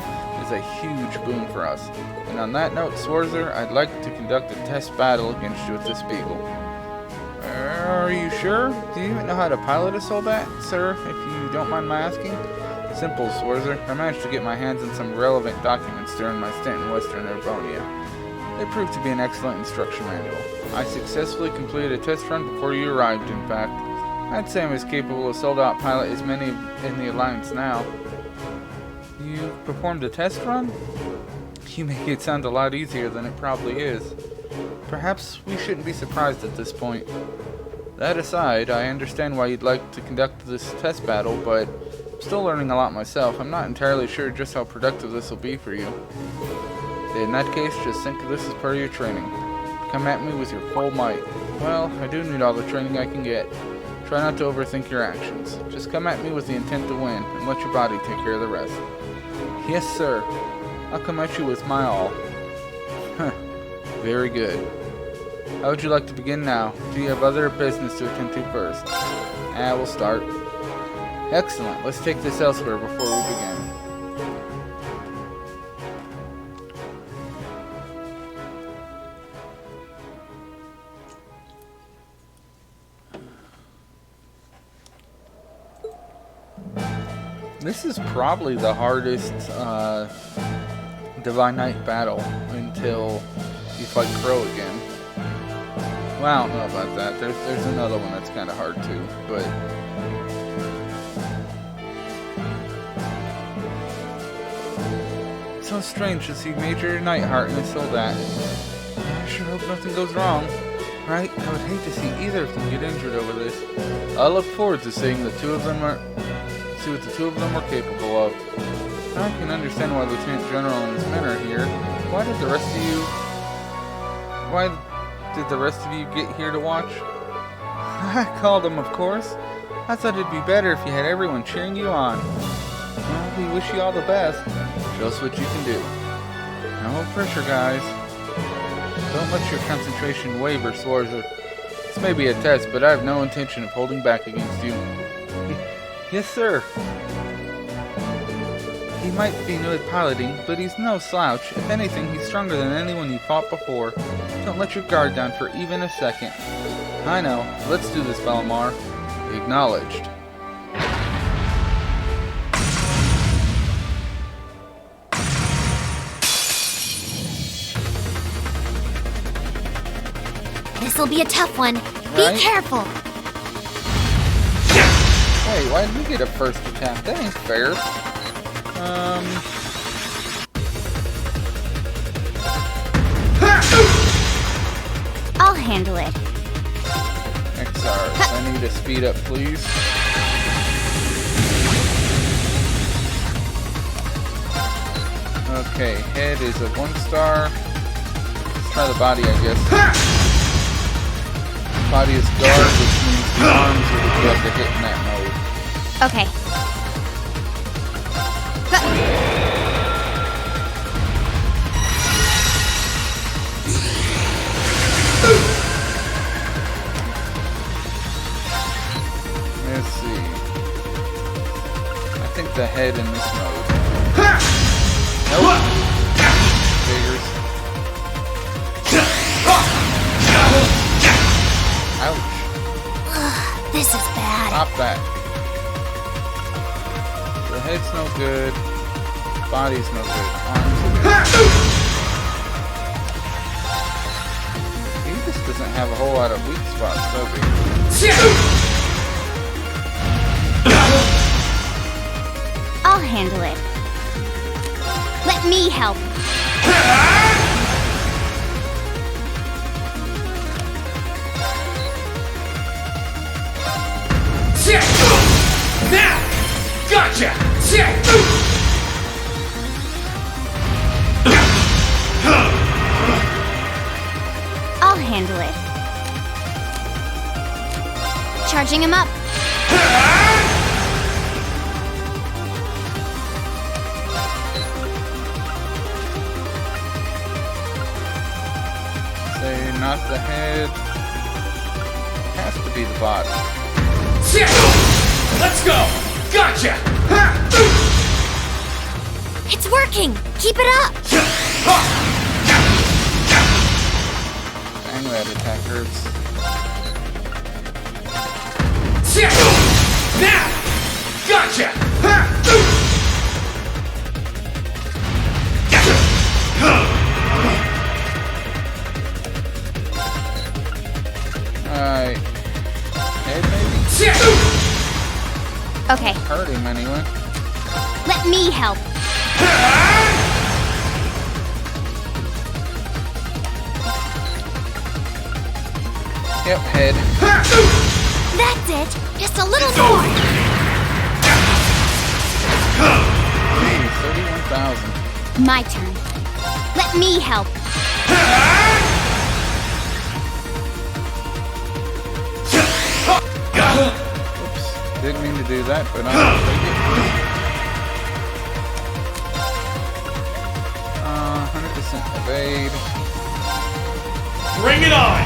is a huge boon for us. And on that note, Schwarzer, I'd like to conduct a test battle against you with this Beagle. Are you sure? Do you even know how to pilot a soldat, sir, if you don't mind my asking? Simple, Schwarzer. I managed to get my hands on some relevant documents during my stint in Western Urbonia. They proved to be an excellent instruction manual. I successfully completed a test run before you arrived, in fact. I'd say I'm as capable a soldat pilot as many in the Alliance now. You performed a test run? You make it sound a lot easier than it probably is. Perhaps we shouldn't be surprised at this point. That aside, I understand why you'd like to conduct this test battle, but I'm still learning a lot myself. I'm not entirely sure just how productive this will be for you. In that case, just think of this as part of your training. Come at me with your full might. Well, I do need all the training I can get. Try not to overthink your actions. Just come at me with the intent to win, and let your body take care of the rest. Yes, sir. I'll come at you with my all. Very good. How would you like to begin now? Do you have other business to attend to first? We'll start. Excellent. Let's take this elsewhere before we begin. This is probably the hardest Divine Knight battle until you fight Crow again. Well, I don't know about that. There's another one that's kind of hard too, but so strange to see Major Nightheart and his soldat. I sure hope nothing goes wrong. Right? I would hate to see either of them get injured over this. I look forward to seeing see what the two of them are capable of. I can understand why Lieutenant General and his men are here. Why did the rest of you get here to watch? I called them, of course. I thought it'd be better if you had everyone cheering you on. Well, we wish you all the best. Show us what you can do. No pressure, guys. Don't let your concentration waver, Schwarzer. This may be a test, but I have no intention of holding back against you. Yes, sir. He might be new at piloting, but he's no slouch. If anything, he's stronger than anyone you fought before. Don't let your guard down for even a second. I know. Let's do this, Valimar. Acknowledged. This'll be a tough one. right? Be careful. Wait, why did we get a first attack? That ain't fair. I'll handle it. XRs, I need to speed up, please. Okay, head is a 1-star. Let's try the body, I guess. Body is guard, which means the arms are what you have to hit in that mode. Okay. Let's see. I think the head in this mode. Nope. Figures. Ouch. This is bad. Stop that. The head's no good. Body's no good. Arms are good. He just doesn't have a whole lot of weak spots, does he? I'll handle it. Let me help. Now! Gotcha! I'll handle it. Charging him up. Say not the head. Has to be the body. Let's go! Gotcha! It's working. Keep it up. Dang, that attack hurts. Now! Gotcha! Alright. Head maybe? Okay, Hurt him anyway. let me help. Yep, head. That's it. Just a little more. Hey, 31,000. My turn. Let me help. Oops. Didn't mean to do that, but I'll take it. 100% evade. Bring it on!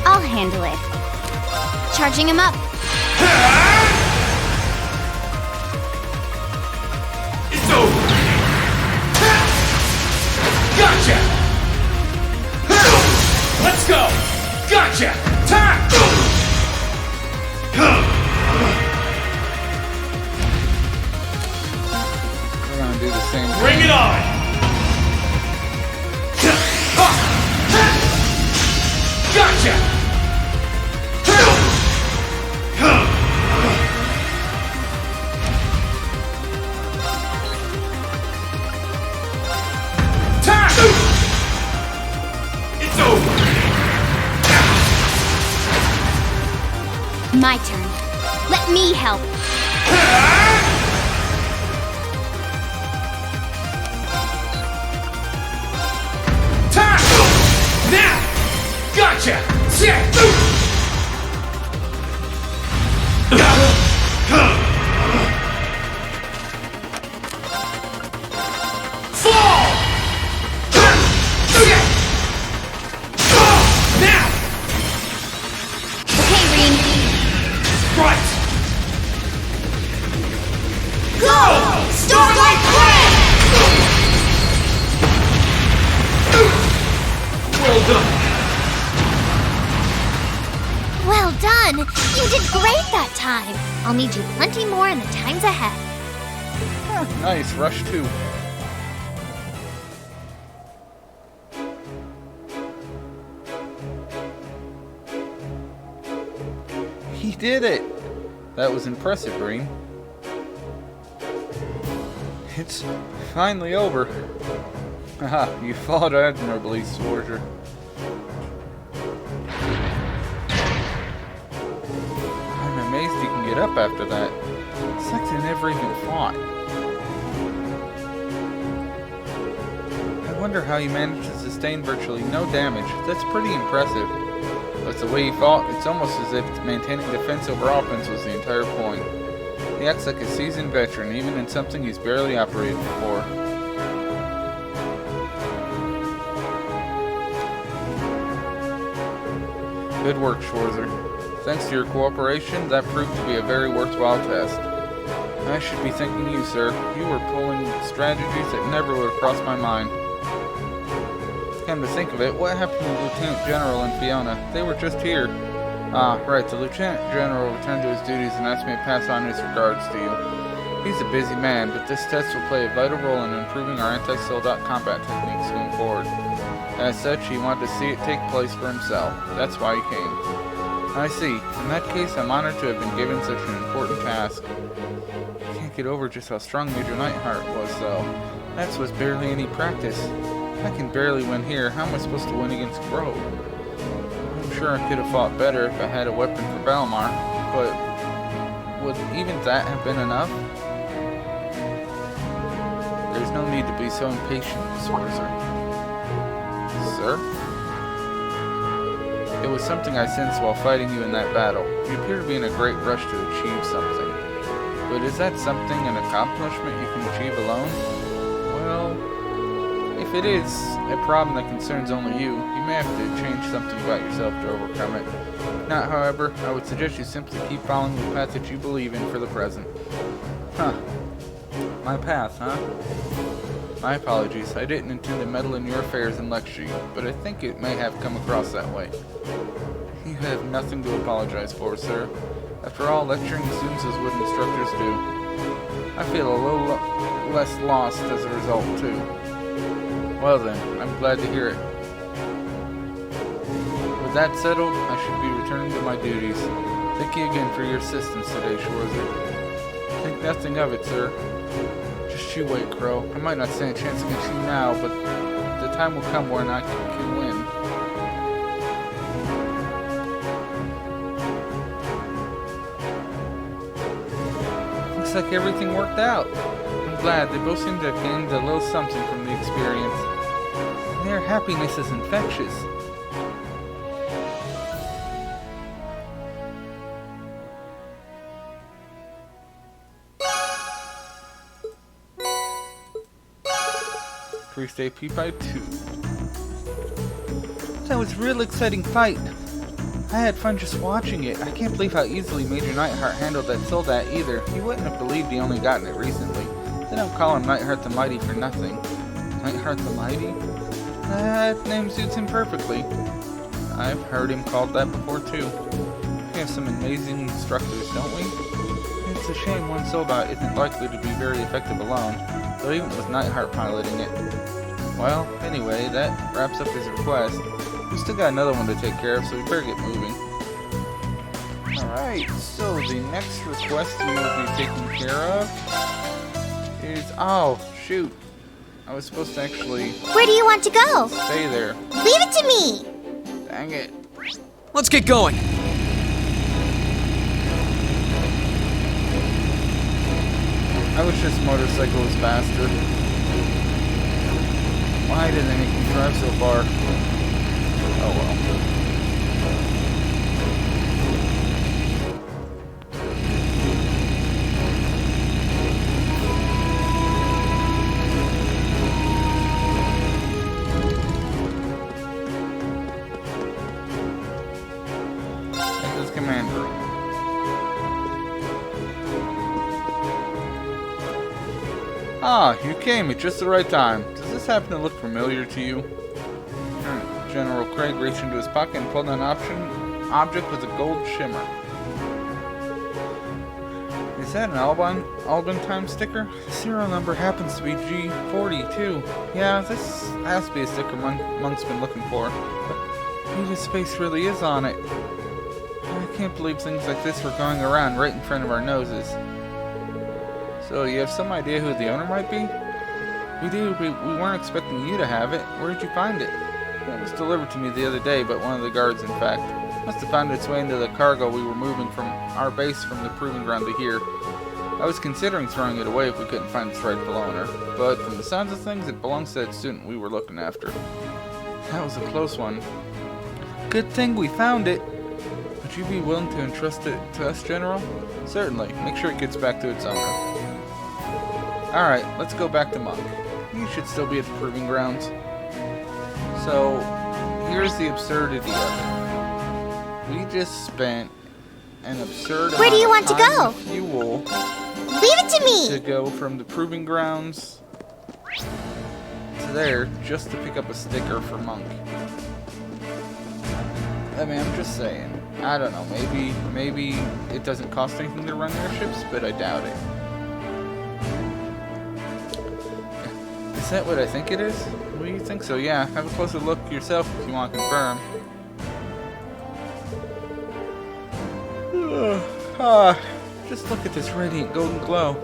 I'll handle it. Charging him up. It's over! Gotcha! Let's go! Gotcha! Time! We're gonna do the same thing. Bring it on! Gotcha! Time! It's over! My turn. Let me help. Time! Now! Gotcha! Fall! Now! Okay, Reem. Right! Go! Starlight Blade! Well done! Well done! You did great that time! I'll need you plenty more in the times ahead. Nice, rush 2. did it! That was impressive, Green. It's finally over. Haha, you fought admirably, soldier. I'm amazed you can get up after that. It's like they never even fought. I wonder how you managed to sustain virtually no damage. That's pretty impressive. But the way he fought, it's almost as if maintaining defense over offense was the entire point. He acts like a seasoned veteran, even in something he's barely operated before. Good work, Schwarzer. Thanks to your cooperation, that proved to be a very worthwhile test. I should be thanking you, sir. You were pulling strategies that never would have crossed my mind. Come to think of it, what happened to Lieutenant General and Fiona? They were just here. Ah, right, the Lieutenant General returned to his duties and asked me to pass on his regards to you. He's a busy man, but this test will play a vital role in improving our anti-Soldat combat techniques going forward. As such, he wanted to see it take place for himself. That's why he came. I see. In that case, I'm honored to have been given such an important task. I can't get over just how strong Major Nightheart was, though. That was barely any practice. I can barely win here. How am I supposed to win against Grove? I'm sure I could have fought better if I had a weapon for Balmar, but would even that have been enough? There's no need to be so impatient, Schwarzer. Sir? It was something I sensed while fighting you in that battle. You appear to be in a great rush to achieve something. But is that something an accomplishment you can achieve alone? Well, if it is a problem that concerns only you, you may have to change something about yourself to overcome it. If not, however, I would suggest you simply keep following the path that you believe in for the present. Huh. My path, huh? My apologies. I didn't intend to meddle in your affairs and lecture you, but I think it may have come across that way. You have nothing to apologize for, sir. After all, lecturing students is what instructors do. I feel a little less lost as a result, too. Well then, I'm glad to hear it. With that settled, I should be returning to my duties. Thank you again for your assistance today, Schwarzer. Think nothing of it, sir. Just you wait, Crow. I might not stand a chance against you now, but the time will come when I can win. Looks like everything worked out. I'm glad. They both seem to have gained a little something from the experience. Their happiness is infectious. Priest AP by 2. That was a real exciting fight. I had fun just watching it. I can't believe how easily Major Nightheart handled that Soldat either. You wouldn't have believed he only gotten it recently. They don't call him Nightheart the Mighty for nothing. Nightheart the Mighty? That name suits him perfectly. I've heard him called that before too. We have some amazing instructors, don't we? It's a shame one Soldat isn't likely to be very effective alone, though even with Nightheart piloting it. Well, anyway, that wraps up his request. We still got another one to take care of, so we better get moving. Alright, so the next request we will be taking care of is... Oh, shoot. I was supposed to actually Where do you want to go? stay there. Leave it to me! Dang it. Let's get going. I wish this motorcycle was faster. Why did they make me drive so far? Oh well. This is command room. Ah, you came at just the right time. Does this happen to look familiar to you? General Craig reached into his pocket and pulled out an object with a gold shimmer. Is that an Alban time sticker? The serial number happens to be G40 too. Yeah, this has to be a sticker Monk's been looking for. But Peter's face really is on it. I can't believe things like this were going around right in front of our noses. So, you have some idea who the owner might be? We do, we weren't expecting you to have it. Where did you find it? It was delivered to me the other day by one of the guards, in fact. Must have found its way into the cargo we were moving from our base from the proving ground to here. I was considering throwing it away if we couldn't find its rightful owner, but from the sounds of things, it belongs to that student we were looking after. That was a close one. Good thing we found it. Would you be willing to entrust it to us, General? Certainly. Make sure it gets back to its owner. Alright, let's go back to Monk. You should still be at the proving grounds. So, here's the absurdity of it. We just spent an absurd Where do you amount want of to time go? and fuel Leave it to me! to go from the proving grounds to there just to pick up a sticker for Monk. I mean, I'm just saying. I don't know, maybe it doesn't cost anything to run airships, but I doubt it. Is that what I think it is? What do you think so? Yeah, have a closer look yourself if you want to confirm. Just look at this radiant golden glow.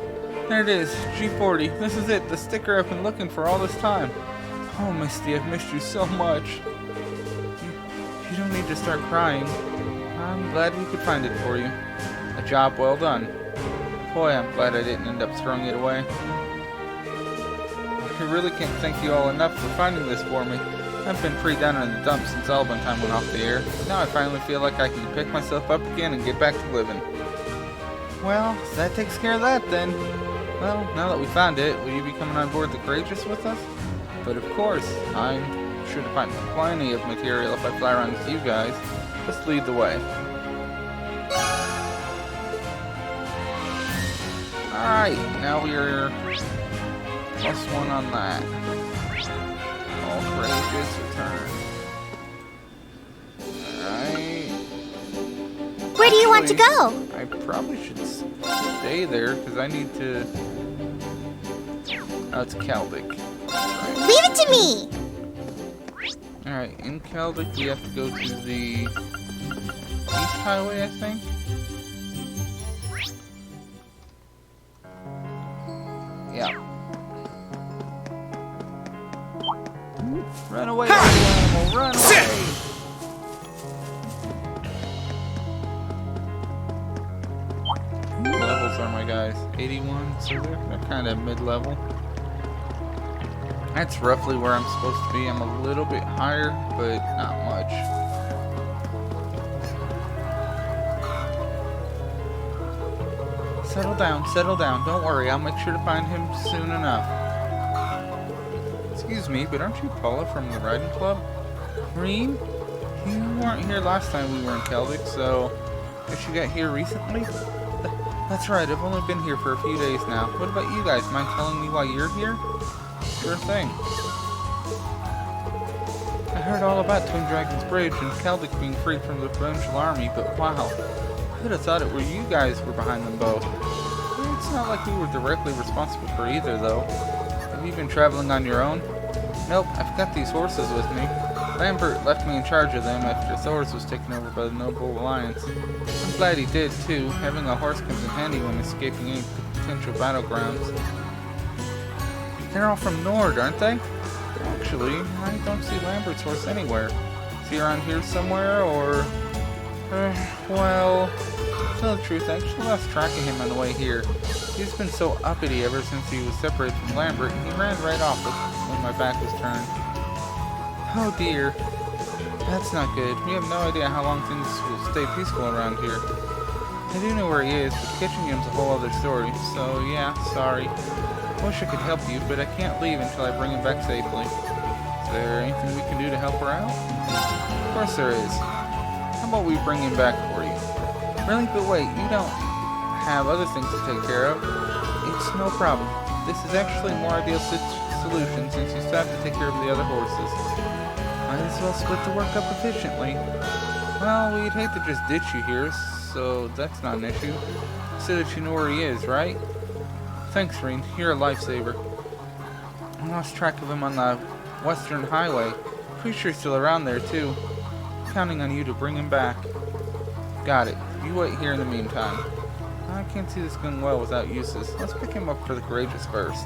There it is, G40. This is it, the sticker I've been looking for all this time. Oh, Misty, I've missed you so much. You don't need to start crying. I'm glad we could find it for you. A job well done. Boy, I'm glad I didn't end up throwing it away. I really can't thank you all enough for finding this for me. I've been pretty down in the dumps since Alban time went off the air. Now I finally feel like I can pick myself up again and get back to living. Well, that takes care of that then. Well, now that we found it, will you be coming on board the Courageous with us? But of course, I'm sure to find plenty of material if I fly around with you guys. Just lead the way. Alright, now we are +1 on that. All Courageous return. Alright. Where do you want to go? I probably should stay there because I need to. Oh, it's Caldic. That's right. Leave it to me! Alright, in Caldic we have to go to the East Highway, I think. Yeah. Run away, animal, run away! What levels are my guys? 81, so they're kind of mid-level. That's roughly where I'm supposed to be. I'm a little bit higher, but not much. Settle down. Don't worry, I'll make sure to find him soon enough. Excuse me, but aren't you Paula from the riding club? Reem? You weren't here last time we were in Caldic, so guess you got here recently? That's right, I've only been here for a few days now. What about you guys? Mind telling me why you're here? Sure thing. I heard all about Twin Dragon's Bridge and Caldic being freed from the provincial army, but wow. Who'd have thought it were you guys were behind them both? It's not like we were directly responsible for either, though. Have you been traveling on your own? Nope, I've got these horses with me. Lambert left me in charge of them after Thors was taken over by the Noble Alliance. I'm glad he did, too. Having a horse comes in handy when escaping any potential battlegrounds. They're all from Nord, aren't they? Actually, I don't see Lambert's horse anywhere. Is he around here somewhere, or... well... To tell the truth, I actually lost track of him on the way here. He's been so uppity ever since he was separated from Lambert, and he ran right off when my back was turned. Oh dear. That's not good. We have no idea how long things will stay peaceful around here. I do know where he is, but catching him's a whole other story. So yeah, sorry. Wish I could help you, but I can't leave until I bring him back safely. Is there anything we can do to help her out? Of course there is. How about we bring him back for you? Really? But wait, you don't have other things to take care of? It's no problem. This is actually a more ideal solution since you still have to take care of the other horses. Might as well split the work up efficiently. Well, we'd hate to just ditch you here, so that's not an issue. So that you know where he is, right? Thanks, Reen. You're a lifesaver. I lost track of him on the Western Highway. Pretty sure he's still around there, too. Counting on you to bring him back. Got it. You wait here in the meantime. I can't see this going well without Eustace. Let's pick him up for the courageous first.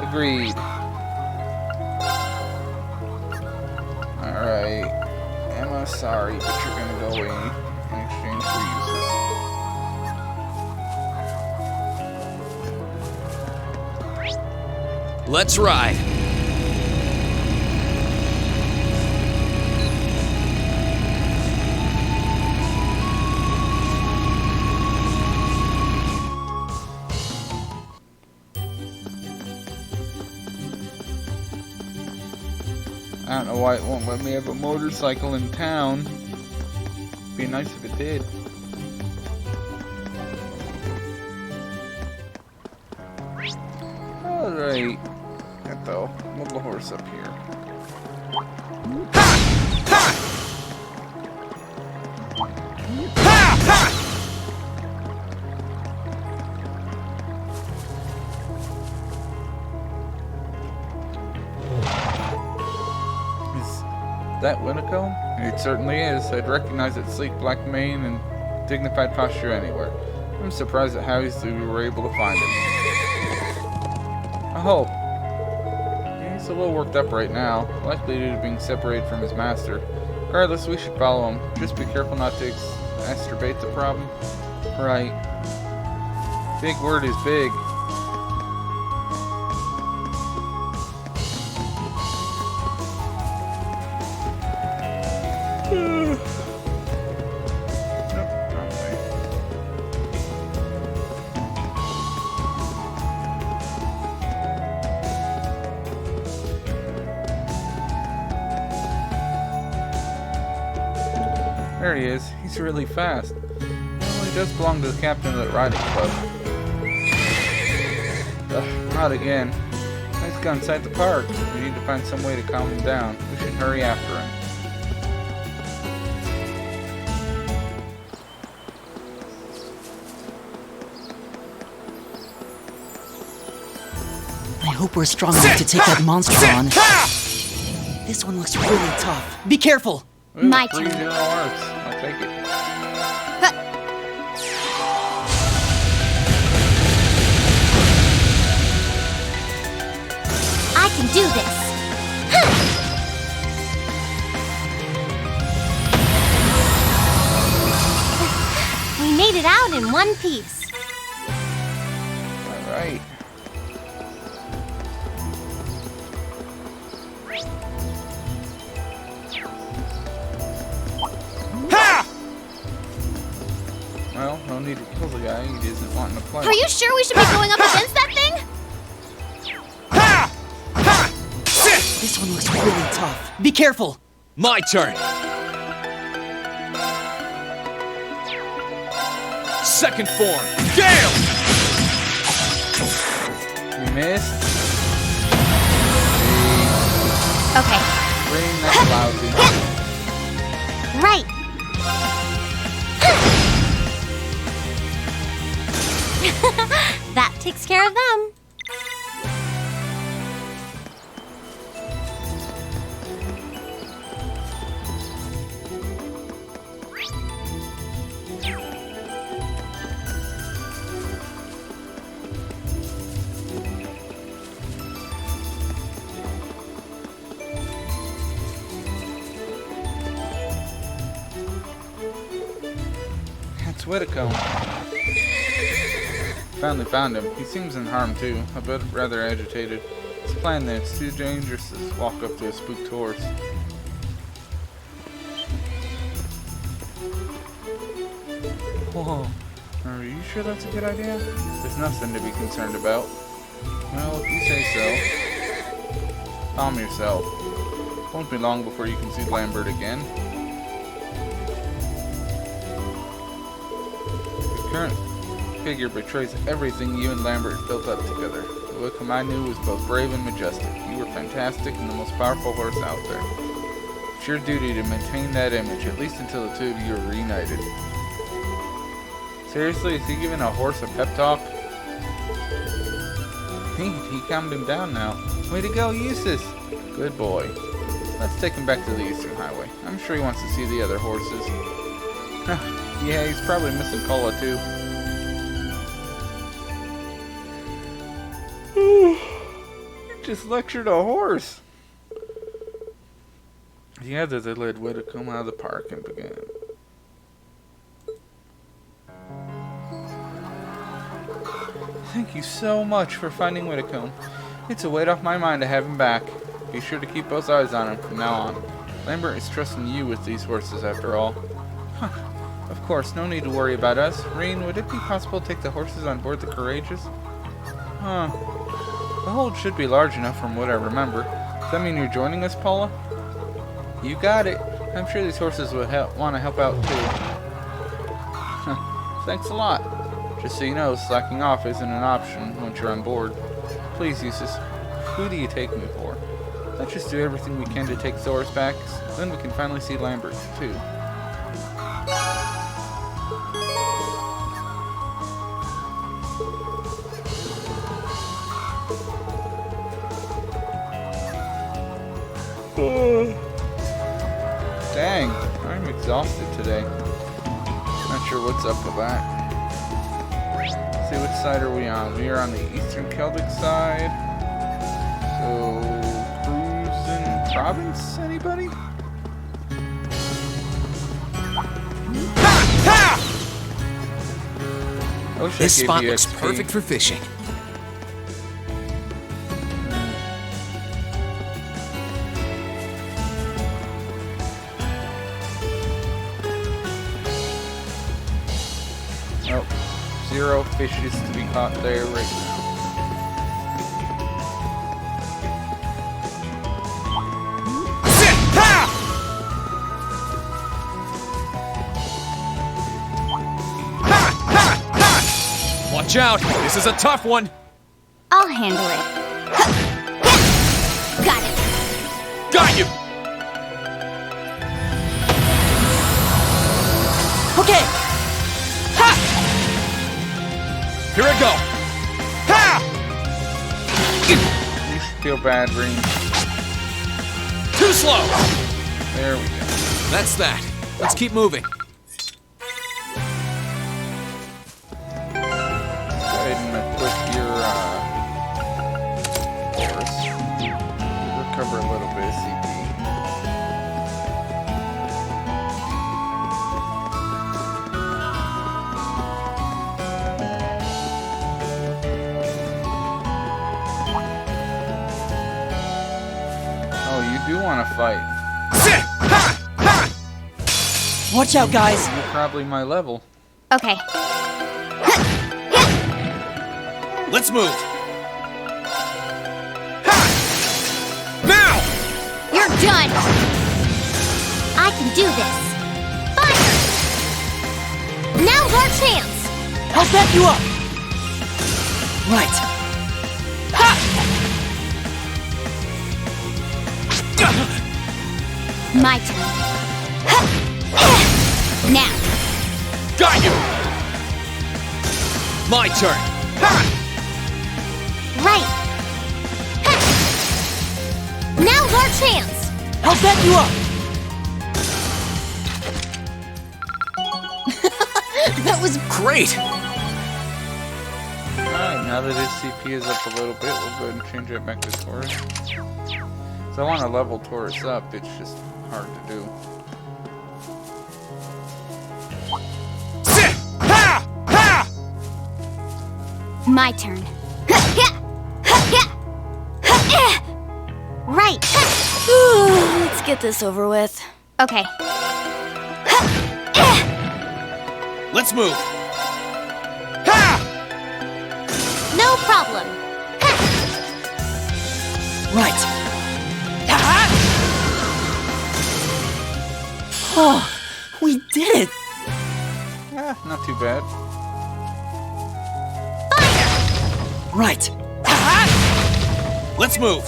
Agreed. Alright. Emma, sorry, but you're gonna go away in exchange for Eustace. Let's ride. I don't know why it won't let me have a motorcycle in town. Be nice if it did. Alright. Got the little horse up here. That Winneco? It certainly is. I'd recognize its sleek black mane and dignified posture anywhere. I'm surprised at how easily we were able to find him. I hope. He's a little worked up right now, likely due to being separated from his master. Regardless, we should follow him. Just be careful not to exacerbate the problem. Right. Big word is big. There he is. He's really fast. Well, he does belong to the captain of that riding club. Not again. Let's go inside the park. We need to find some way to calm him down. We should hurry after him. I hope we're strong enough to take that monster on. This one looks really tough. Be careful! Ooh, My 3-0 turn. arts. I'll take it. I can do this. We made it out in one piece. Alright. Well, no need to kill the guy. He isn't wanting to play. Are you sure we should be going up against that thing? This one looks really tough. Be careful! My turn. Second form. Gale! You missed. Okay. Ring, that's lousy. Right. That takes care of them. That's Whitcomb. Finally found him. He seems unharmed too, a bit rather agitated. His plan then, it's too dangerous to walk up to a spooked horse. Whoa. Are you sure that's a good idea? There's nothing to be concerned about. Well, if you say so. Calm yourself. Won't be long before you can see Lambert again. The current figure betrays everything you and Lambert built up together. The Wickham I knew was both brave and majestic. You were fantastic and the most powerful horse out there. It's your duty to maintain that image, at least until the two of you are reunited. Seriously, is he giving a horse a pep talk? He calmed him down now. Way to go, Eustace! Good boy. Let's take him back to the Eastern Highway. I'm sure he wants to see the other horses. Yeah, he's probably missing Paula too. You just lectured a horse. The others had led Whitcomb out of the park and began. Thank you so much for finding Whitcomb. It's a weight off my mind to have him back. Be sure to keep both eyes on him from now on. Lambert is trusting you with these horses after all. Huh. Of course, no need to worry about us. Reen, would it be possible to take the horses on board the Courageous? Huh. The hold should be large enough from what I remember. Does that mean you're joining us, Paula? You got it. I'm sure these horses would want to help out too. Thanks a lot. Just so you know, slacking off isn't an option once you're on board. Please, Eustace, who do you take me for? Let's just do everything we can to take Thoris back, then we can finally see Lambert too. Dang, I'm exhausted today. Not sure what's up with that. Let's see, which side are we on? We are on the Eastern Celtic side. So, Cruisin' Province, anybody? This spot looks perfect for fishing. Nope. 0 fishes to be caught there right now. Watch out! This is a tough one! I'll handle it. Got it. Got you! Okay! Ha! Here I go! Ha! You should feel bad, Reen. Too slow! There we go. That's that. Let's keep moving. Go ahead and equip your horse. Recover a little bit of CP. Oh, you do want to fight. Watch out, guys! You're probably my level. Okay. Let's move! Now! You're done! I can do this. Fire! Now's our chance! I'll back you up! Right. Ha! My turn. Now. Got you! My turn! Right. Now's our chance! I'll back you up! That was Great! Alright, now that his CP is up a little bit, we'll go ahead and change it back to Taurus. So I want to level Taurus up, it's just hard to do. my turn. Right. Let's get this over with. Okay. Let's move. No problem. Right. Oh, we did it! Not too bad. Right. Let's move.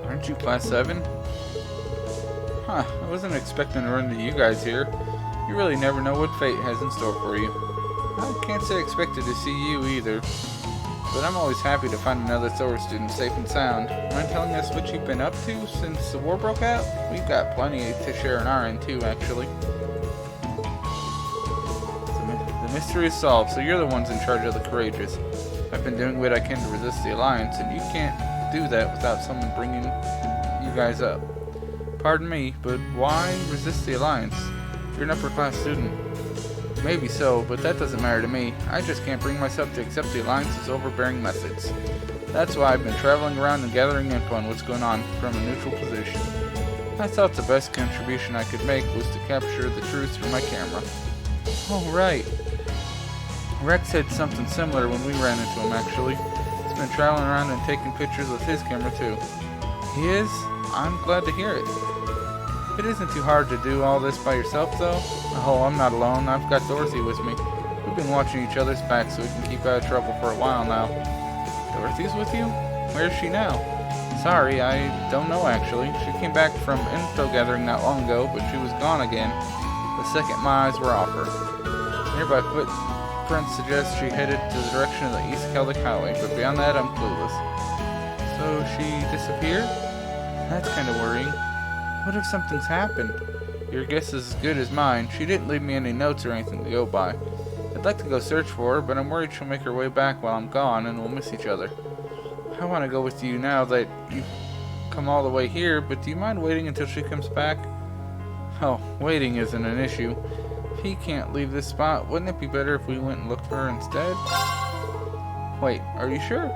Aren't you class 7? Huh, I wasn't expecting to run into you guys here. You really never know what fate has in store for you. I can't say I expected to see you either. but I'm always happy to find another Thor student safe and sound. Mind telling us what you've been up to since the war broke out? We've got plenty to share on our end too, actually. The mystery is solved, so you're the ones in charge of the Courageous. I've been doing what I can to resist the Alliance, and you can't do that without someone bringing you guys up. Pardon me, but why resist the Alliance? You're an upper-class student. Maybe so, but that doesn't matter to me. I just can't bring myself to accept the Alliance's overbearing methods. That's why I've been traveling around and gathering info on what's going on from a neutral position. I thought the best contribution I could make was to capture the truth through my camera. Oh, right. Rex had something similar when we ran into him, actually. He's been traveling around and taking pictures with his camera, too. He is? I'm glad to hear it. It isn't too hard to do all this by yourself, though. Oh, I'm not alone. I've got Dorothy with me. We've been watching each other's backs so we can keep out of trouble for a while now. Dorothy's with you? Where's she now? Sorry, I don't know, actually. She came back from info gathering not long ago, but she was gone again the second my eyes were off her. Nearby footprints suggest she headed to the direction of the East Celtic Highway, but beyond that, I'm clueless. So she disappeared? That's kind of worrying. What if something's happened? Your guess is as good as mine. She didn't leave me any notes or anything to go by. I'd like to go search for her, but I'm worried she'll make her way back while I'm gone and we'll miss each other. I want to go with you now that you've come all the way here, but do you mind waiting until she comes back? Oh, waiting isn't an issue. If he can't leave this spot, wouldn't it be better if we went and looked for her instead? Wait, are you sure?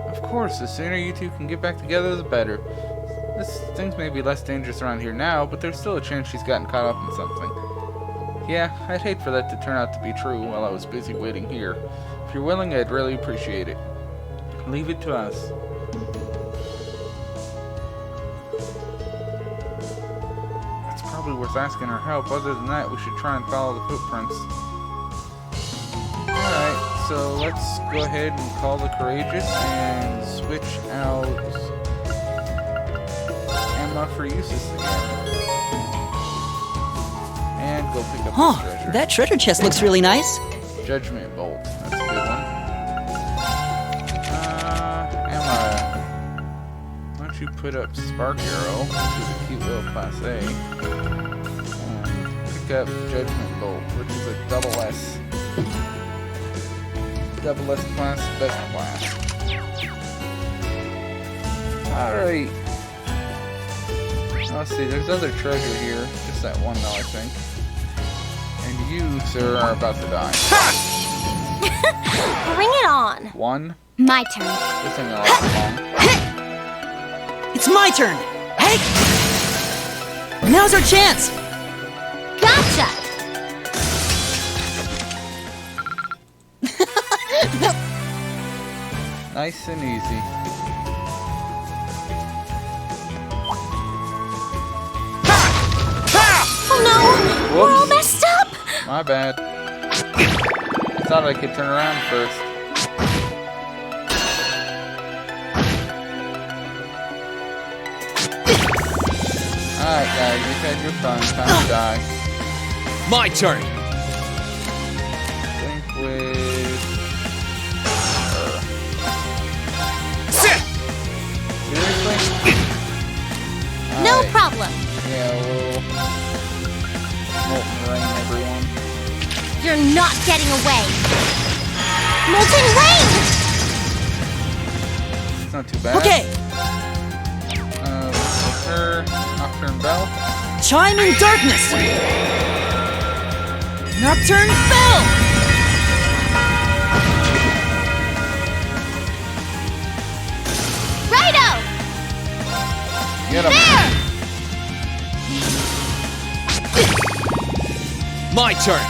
Of course, the sooner you two can get back together, the better. Things may be less dangerous around here now, but there's still a chance she's gotten caught up in something. Yeah, I'd hate for that to turn out to be true while I was busy waiting here. If you're willing, I'd really appreciate it. Leave it to us. It's probably worth asking her help. Other than that, we should try and follow the footprints. Alright, so let's go ahead and call the Courageous and switch out for uses again. And go pick up the treasure. That treasure chest looks really nice. Judgment Bolt. That's a good one. Emma, why don't you put up Spark Arrow, which is a cute little Class A, and pick up Judgment Bolt, which is a double S. Double S class, best class. Alright. Let's see, there's other treasure here. Just that one though, I think. And you, sir, are about to die. Bring it on. One. My turn. This thing will last long. It's my turn. Hey! Now's our chance. Gotcha! Nice and easy. Oh no! We're all Whoops. messed up! My bad. I thought I could turn around first. Alright guys, you've had your fun. Time to die. My turn. Think with her. Seriously? No Alright. problem. Yeah, we'll molten rain everyone. You're not getting away. Molten rain! It's not too bad. Okay, With her, Nocturne Bell. chime in darkness. Nocturne Bell. Righto! Get him. There! My turn.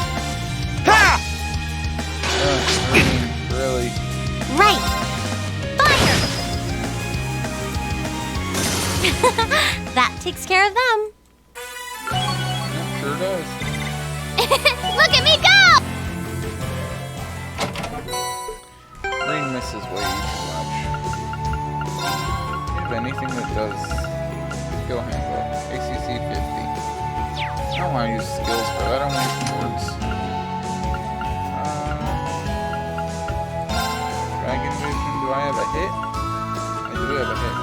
Really? Right. Fire! That takes care of them. Yeah, sure does. Look at me go! Green misses way too much. If anything that does skill handbook, ACC 50. I don't want to use skills for that, I want to use swords. Dragon Vision, do I have a hit? I do have a hit.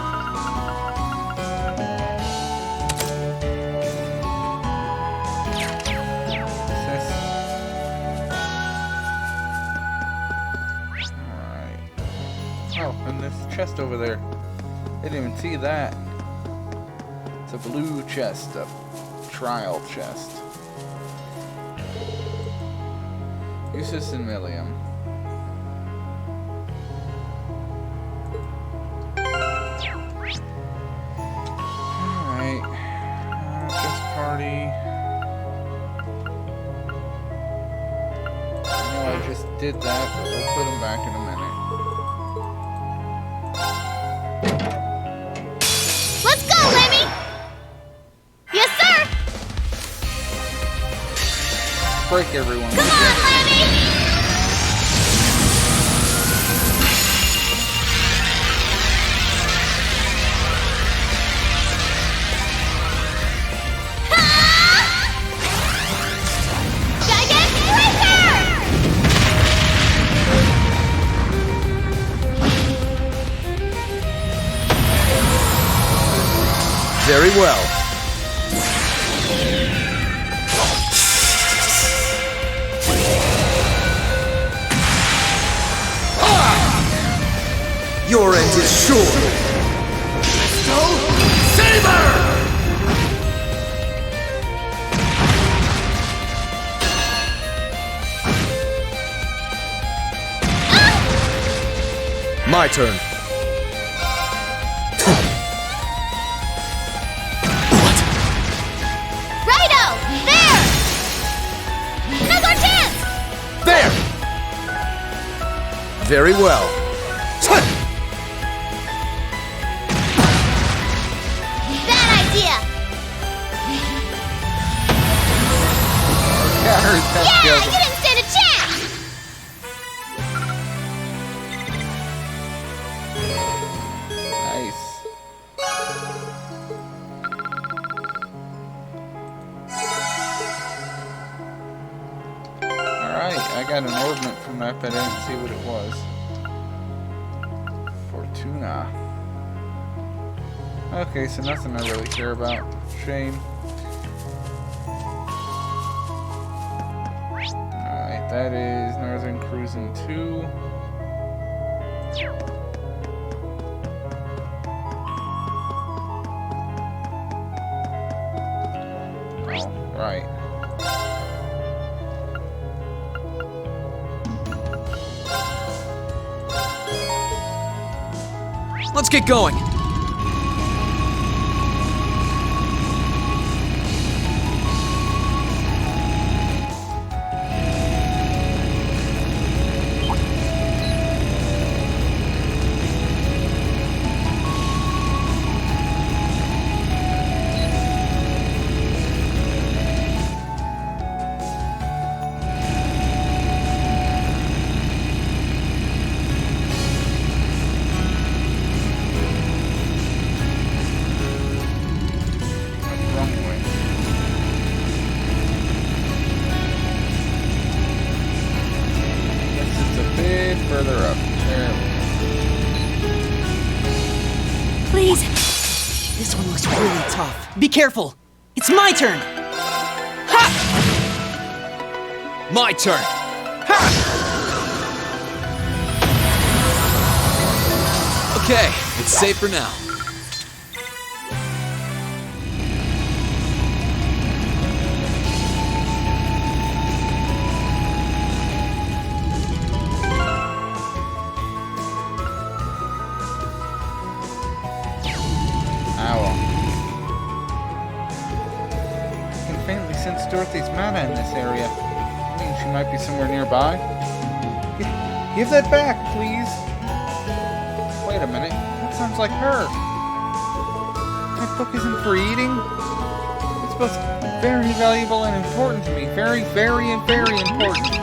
Oh, and this chest over there. I didn't even see that. It's a blue chest, a trial chest. Usus and Millium. Alright. Chest party. I know I just did that, but we'll put them back in a minute. Break everyone. Come on, Lemmy! Very well. Your end is sure. Saber! My turn. What? Righto! There! Now's our chance! There! Very well. Yeah, you didn't stand a chance! Nice. Alright, I got an ornament from that, but I didn't see what it was. Fortuna. Okay, so nothing I really care about. Shame. That is Northern Cruising 2. Oh, right. Let's get going. Further up. There. Please. This one looks really tough. Be careful. It's my turn. Ha! My turn. Ha! Okay, it's safe for now. Dorothy's mana in this area. I mean, she might be somewhere nearby. Give that back, please. Wait a minute. That sounds like her. That book isn't for eating. It's both very valuable and important to me. Very, very, and very important.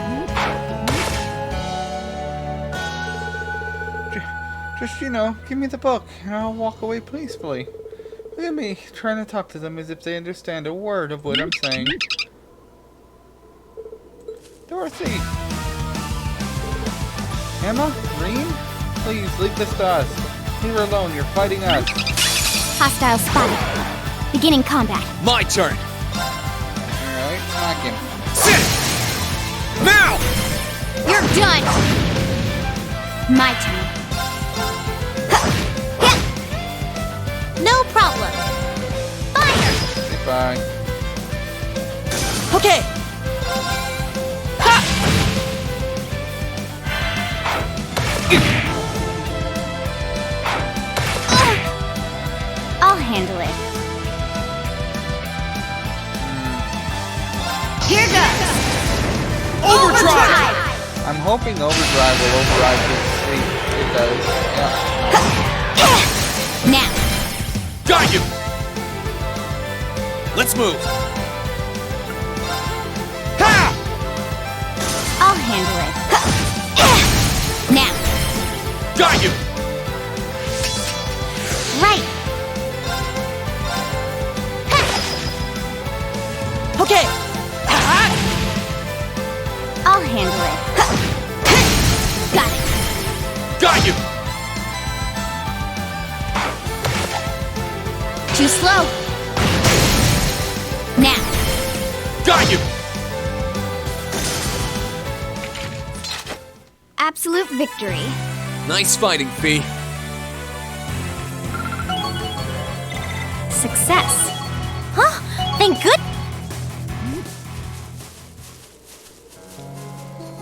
Just, you know, give me the book, and I'll walk away peacefully. Look at me, trying to talk to them as if they understand a word of what I'm saying. Dorothy! Emma? Reem? Please, leave this to us. Leave her alone, you're fighting us. Hostile spotted. Beginning combat. My turn! Alright, smack him. Sit! Now! You're done! My turn. No problem. Fire! Goodbye. Okay. I'll handle it. Here goes! Overdrive! I'm hoping Overdrive will override this sleep. It does. Yeah. Now, Got you! Let's move! Ha! I'll handle it. Now, Got you! right! Okay. I'll handle it. Got it. Got you! Too slow. Now, Got you! absolute victory. Nice fighting, Fee. Success. Huh? Thank good.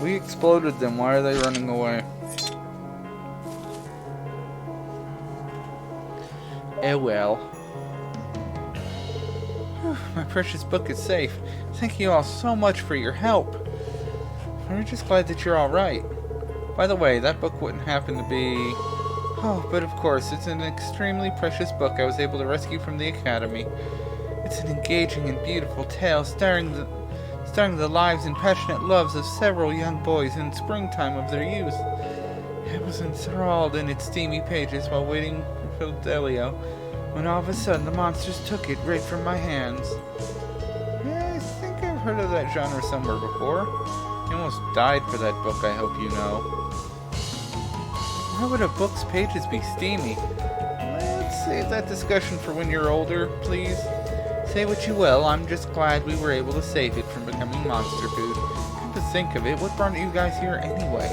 We exploded them. Why are they running away? Eh well. Whew, my precious book is safe. Thank you all so much for your help. We're just glad that you're alright. By the way, that book wouldn't happen to be... Oh, but of course, it's an extremely precious book I was able to rescue from the Academy. It's an engaging and beautiful tale starring the lives and passionate loves of several young boys in the springtime of their youth. I was enthralled in its steamy pages while waiting for Fidelio, when all of a sudden the monsters took it right from my hands. Yeah, I think I've heard of that genre somewhere before. I almost died for that book, I hope you know. Why would a book's pages be steamy? Let's save that discussion for when you're older, please. Say what you will, I'm just glad we were able to save it from becoming monster food. Come to think of it, what brought you guys here anyway?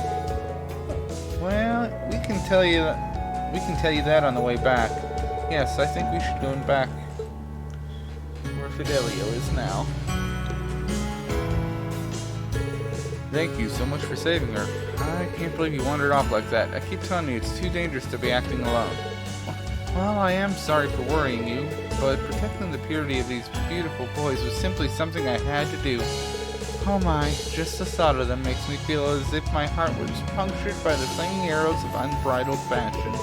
Well, we can tell you that on the way back. Yes, I think we should go back where Fidelio is now. Thank you so much for saving her. I can't believe you wandered off like that. I keep telling you it's too dangerous to be acting alone. Well, I am sorry for worrying you, but protecting the purity of these beautiful boys was simply something I had to do. Oh my, just the thought of them makes me feel as if my heart was punctured by the flaming arrows of unbridled passion.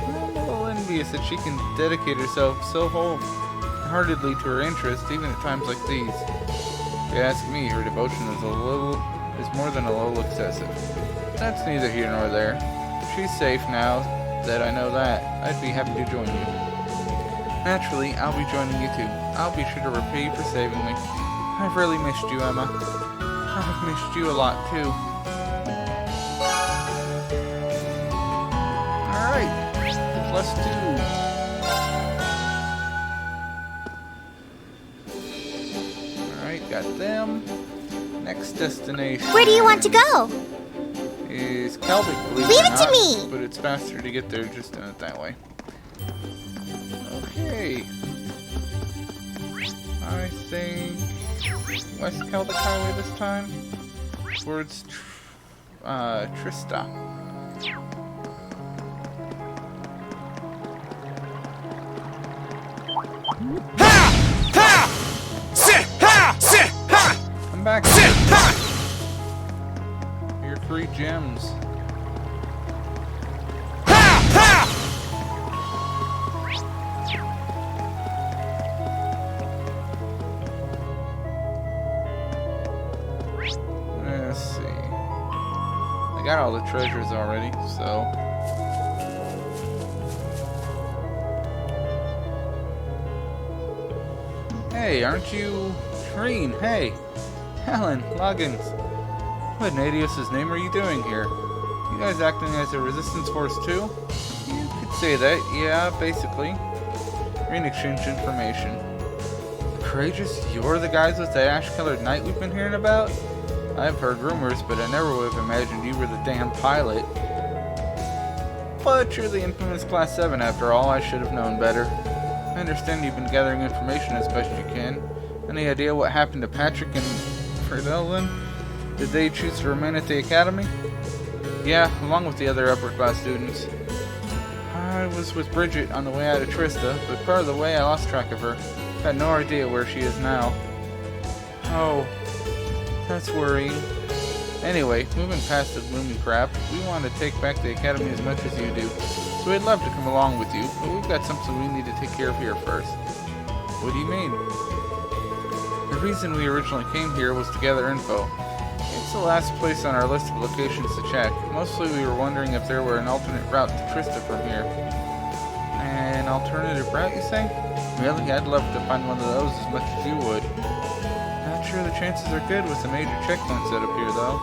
I'm a little envious that she can dedicate herself so wholeheartedly to her interest, even at times like these. If you ask me, her devotion is more than a little excessive. That's neither here nor there. She's safe now that I know that. I'd be happy to join you. Naturally, I'll be joining you too. I'll be sure to repay you for saving me. I've really missed you, Emma. I've missed you a lot too. Alright, let's do. Alright, got them. Next destination. Where do you want to go? Is Kelvic, believe Leave or it to not, me. But it's faster to get there just in it that way. Okay. I think West Kelvic Highway this time. Towards Trista. Ha! Ha! Sit! Ha! Sit! Ha! Come back. Sit! Ha! Your free gems. Ha! Ha! Let's see. I got all the treasures already, so. Hey, aren't you Treen? Hey, Helen, Loggins. What in Adios' name are you doing here? You You guys acting as a resistance force too? You could say that, yeah, basically. We're in exchange information. Courageous, you're the guys with the ash-colored knight we've been hearing about? I've heard rumors, but I never would have imagined you were the damn pilot. But you're the infamous Class 7 after all, I should have known better. I understand you've been gathering information as best you can. Any idea what happened to Patrick and Fredellin? Did they choose to remain at the academy? Yeah, along with the other upper class students. I was with Bridget on the way out of Trista, but part of the way I lost track of her. Had no idea where she is now. Oh, that's worrying. Anyway, moving past the gloomy crap, we want to take back the academy as much as you do. So we'd love to come along with you, but we've got something we need to take care of here first. What do you mean? The reason we originally came here was to gather info. It's the last place on our list of locations to check. Mostly we were wondering if there were an alternate route to Trista from here. An alternative route, you say? Really? I'd love to find one of those as much as you would. Not sure the chances are good with the major checkpoint set up here, though.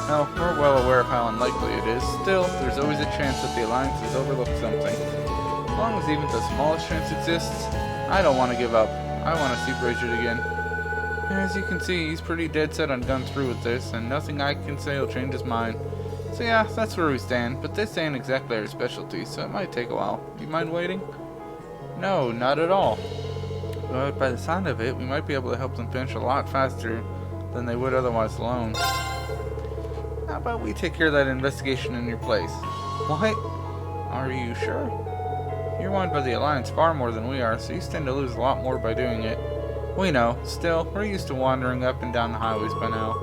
No, we're well aware of how unlikely it is. Still, there's always a chance that the Alliance has overlooked something. As long as even the smallest chance exists, I don't want to give up. I want to see Bridget again. As you can see, he's pretty dead set on going through with this, and nothing I can say will change his mind. So yeah, that's where we stand, but this ain't exactly our specialty, so it might take a while. You mind waiting? No, not at all. But by the sound of it, we might be able to help them finish a lot faster than they would otherwise alone. How about we take care of that investigation in your place? What? Are you sure? You're wanted by the Alliance far more than we are, so you stand to lose a lot more by doing it. We know. Still, we're used to wandering up and down the highways by now.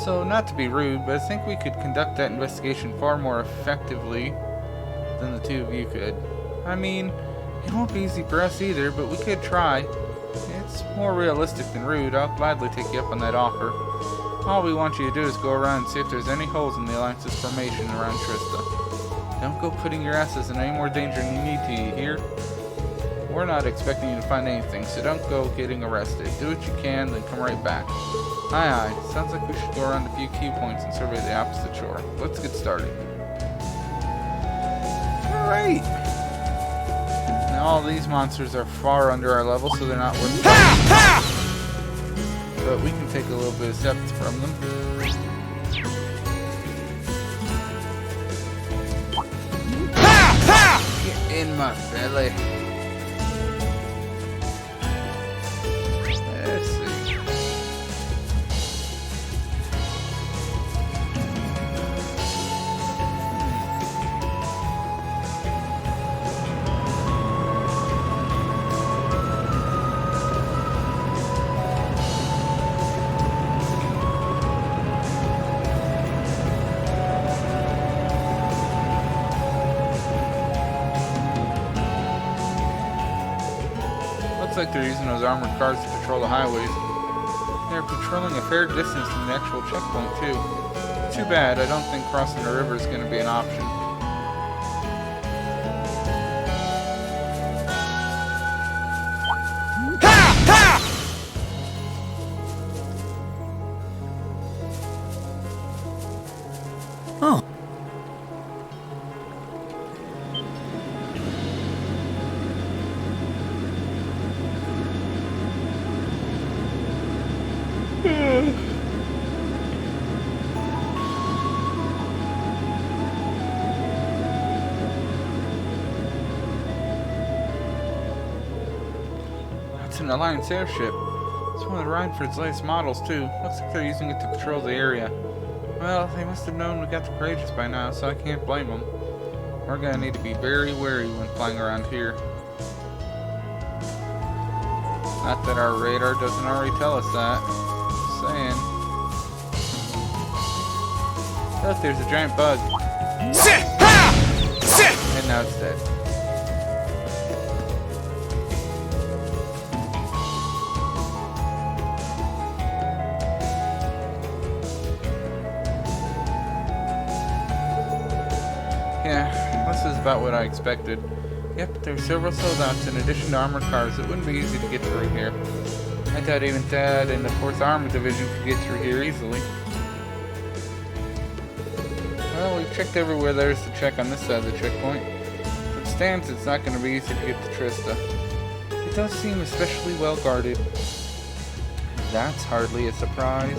So, not to be rude, but I think we could conduct that investigation far more effectively than the two of you could. I mean, it won't be easy for us either, but we could try. It's more realistic than rude. I'll gladly take you up on that offer. All we want you to do is go around and see if there's any holes in the Alliance's formation around Trista. Don't go putting your asses in any more danger than you need to, you hear? We're not expecting you to find anything, so don't go getting arrested. Do what you can, then come right back. Aye aye, sounds like we should go around a few key points and survey the opposite shore. Let's get started. Alright! Now all these monsters are far under our level, so they're not worth fighting. But we can take a little bit of depth from them. Get in my belly. Let's see. Looks like they're using those armored cars to patrol the highways. They're patrolling a fair distance from the actual checkpoint, too. Too bad, I don't think crossing the river is going to be an option. Oh. It's an Alliance airship. It's one of Reinford's latest models, too. Looks like they're using it to patrol the area. Well, they must have known we got the Courageous by now, so I can't blame them. We're gonna need to be very wary when flying around here. Not that our radar doesn't already tell us that. Just saying. Look, there's a giant bug. And now it's dead. Yeah, this is about what I expected. Yep, there's several soldats in addition to armored cars. It wouldn't be easy to get through here. I doubt even Dad and the 4th Armored Division could get through here easily. Well, we've checked everywhere there is to check on this side of the checkpoint. It stands it's not going to be easy to get to Trista. It does seem especially well guarded. That's hardly a surprise.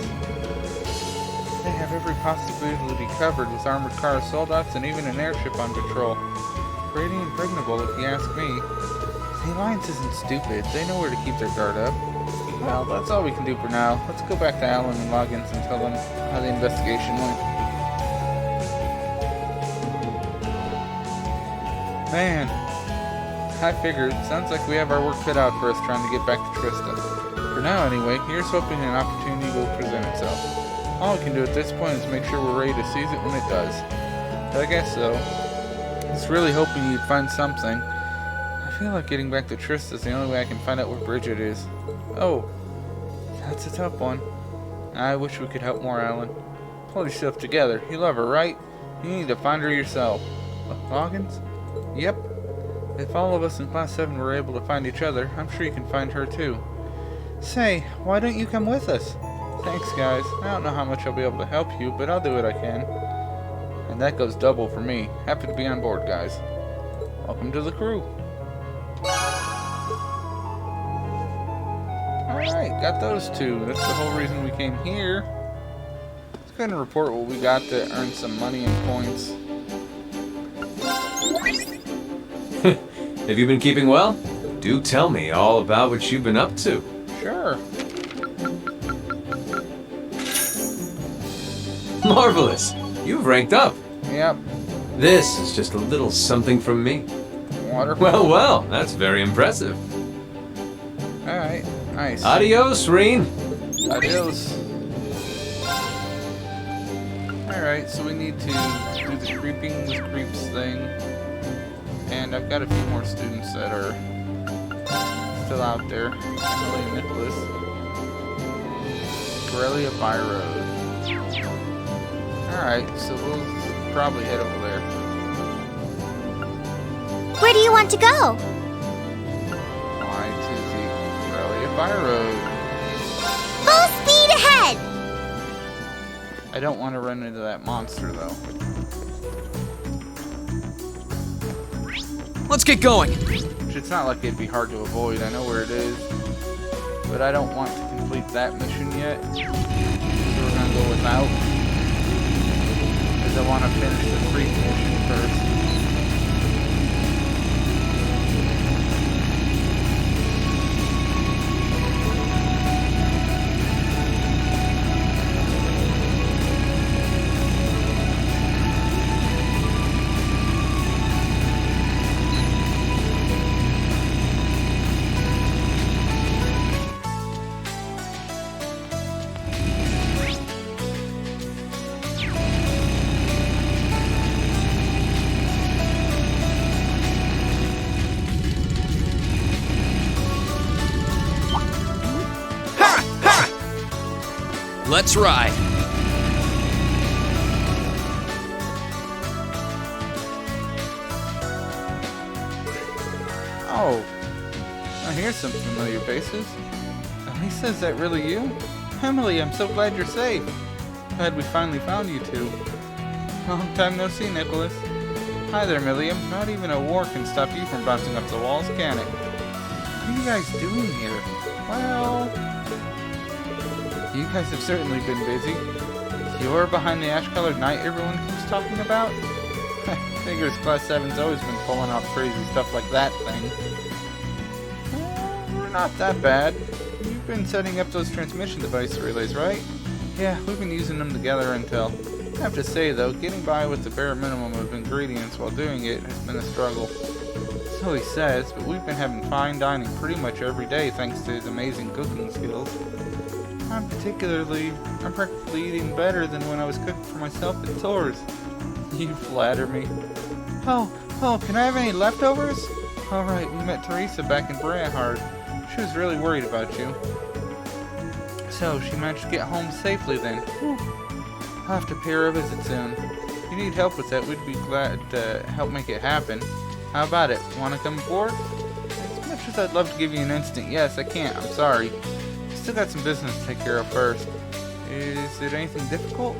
They have every possibility covered with armored cars, soldats, and even an airship on patrol. Pretty impregnable if you ask me. The Alliance isn't stupid. They know where to keep their guard up. Well, that's all we can do for now. Let's go back to Alan and Loggins and tell them how the investigation went. Man, I figured. Sounds like we have our work cut out for us trying to get back to Trista. For now, anyway, here's hoping an opportunity will present itself. All we can do at this point is make sure we're ready to seize it when it does. But I guess so. I was really hoping you'd find something. I feel like getting back to Trista is the only way I can find out where Bridget is. Oh, that's a tough one. I wish we could help more, Alan. Pull yourself together. You love her, right? You need to find her yourself. Loggins? Yep. If all of us in Class 7 were able to find each other, I'm sure you can find her too. Say, why don't you come with us? Thanks, guys. I don't know how much I'll be able to help you, but I'll do what I can. And that goes double for me. Happy to be on board, guys. Welcome to the crew. Alright, got those two. That's the whole reason we came here. Let's go ahead and report what we got to earn some money and points. Have you been keeping well? Do tell me all about what you've been up to. Sure. Marvelous! You've ranked up. Yep. This is just a little something from me. Water. Well, that's very impressive. Alright, nice. Adios, Reen. Adios. Alright, so we need to do the creeping with creeps thing. And I've got a few more students that are still out there. Emily and Nicholas. Corellia Byroad. Alright, so we'll probably head over there. Where do you want to go? Why to the Corellia Byroad? Full speed ahead! I don't want to run into that monster though. Let's get going. Which it's not like it'd be hard to avoid. I know where it is. But I don't want to complete that mission yet. So we're gonna go without. Because I want to finish the creep mission first. Let's ride. Oh, I hear some familiar faces. Lisa, is that really you? Emily, I'm so glad you're safe. Glad we finally found you two. Long time no see, Nicholas. Hi there, Milliam. Not even a war can stop you from bouncing off the walls, can it? What are you guys doing here? Well, you guys have certainly been busy. You're behind the ash-colored night everyone keeps talking about? Figures Class 7's always been pulling off crazy stuff like that thing. We're not that bad. You've been setting up those transmission device relays, right? Yeah, we've been using them together until... I have to say, though, getting by with the bare minimum of ingredients while doing it has been a struggle. So he says, but we've been having fine dining pretty much every day thanks to his amazing cooking skills. I'm practically eating better than when I was cooking for myself at Thor's. You flatter me. Oh, can I have any leftovers? Alright, we met Teresa back in Brehard. She was really worried about you. So, she managed to get home safely then. Whew. I'll have to pay her a visit soon. If you need help with that, we'd be glad to help make it happen. How about it? Want to come aboard? As much as I'd love to give you an instant yes, I can't. I'm sorry. Still got some business to take care of first. Is it anything difficult?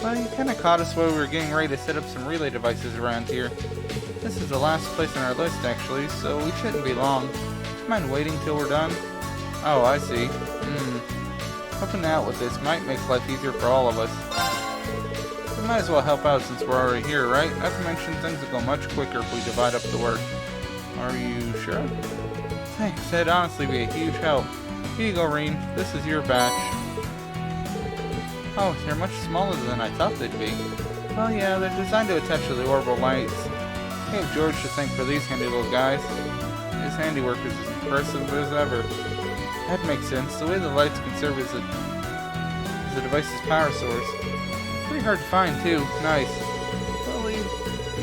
Well, you kind of caught us while we were getting ready to set up some relay devices around here. This is the last place on our list, actually, so we shouldn't be long. Do you mind waiting till we're done? Oh, I see. Helping out with this might make life easier for all of us. We might as well help out since we're already here, right? Not to mention things will go much quicker if we divide up the work. Are you sure? Thanks, that'd honestly be a huge help. Here you go, Rean. This is your batch. Oh, they're much smaller than I thought they'd be. Well, yeah, they're designed to attach to the orbital lights. We have George to thank for these handy little guys. His handiwork is as impressive as ever. That makes sense. The way the lights can serve as the device's power source. Pretty hard to find, too. Nice. I'll leave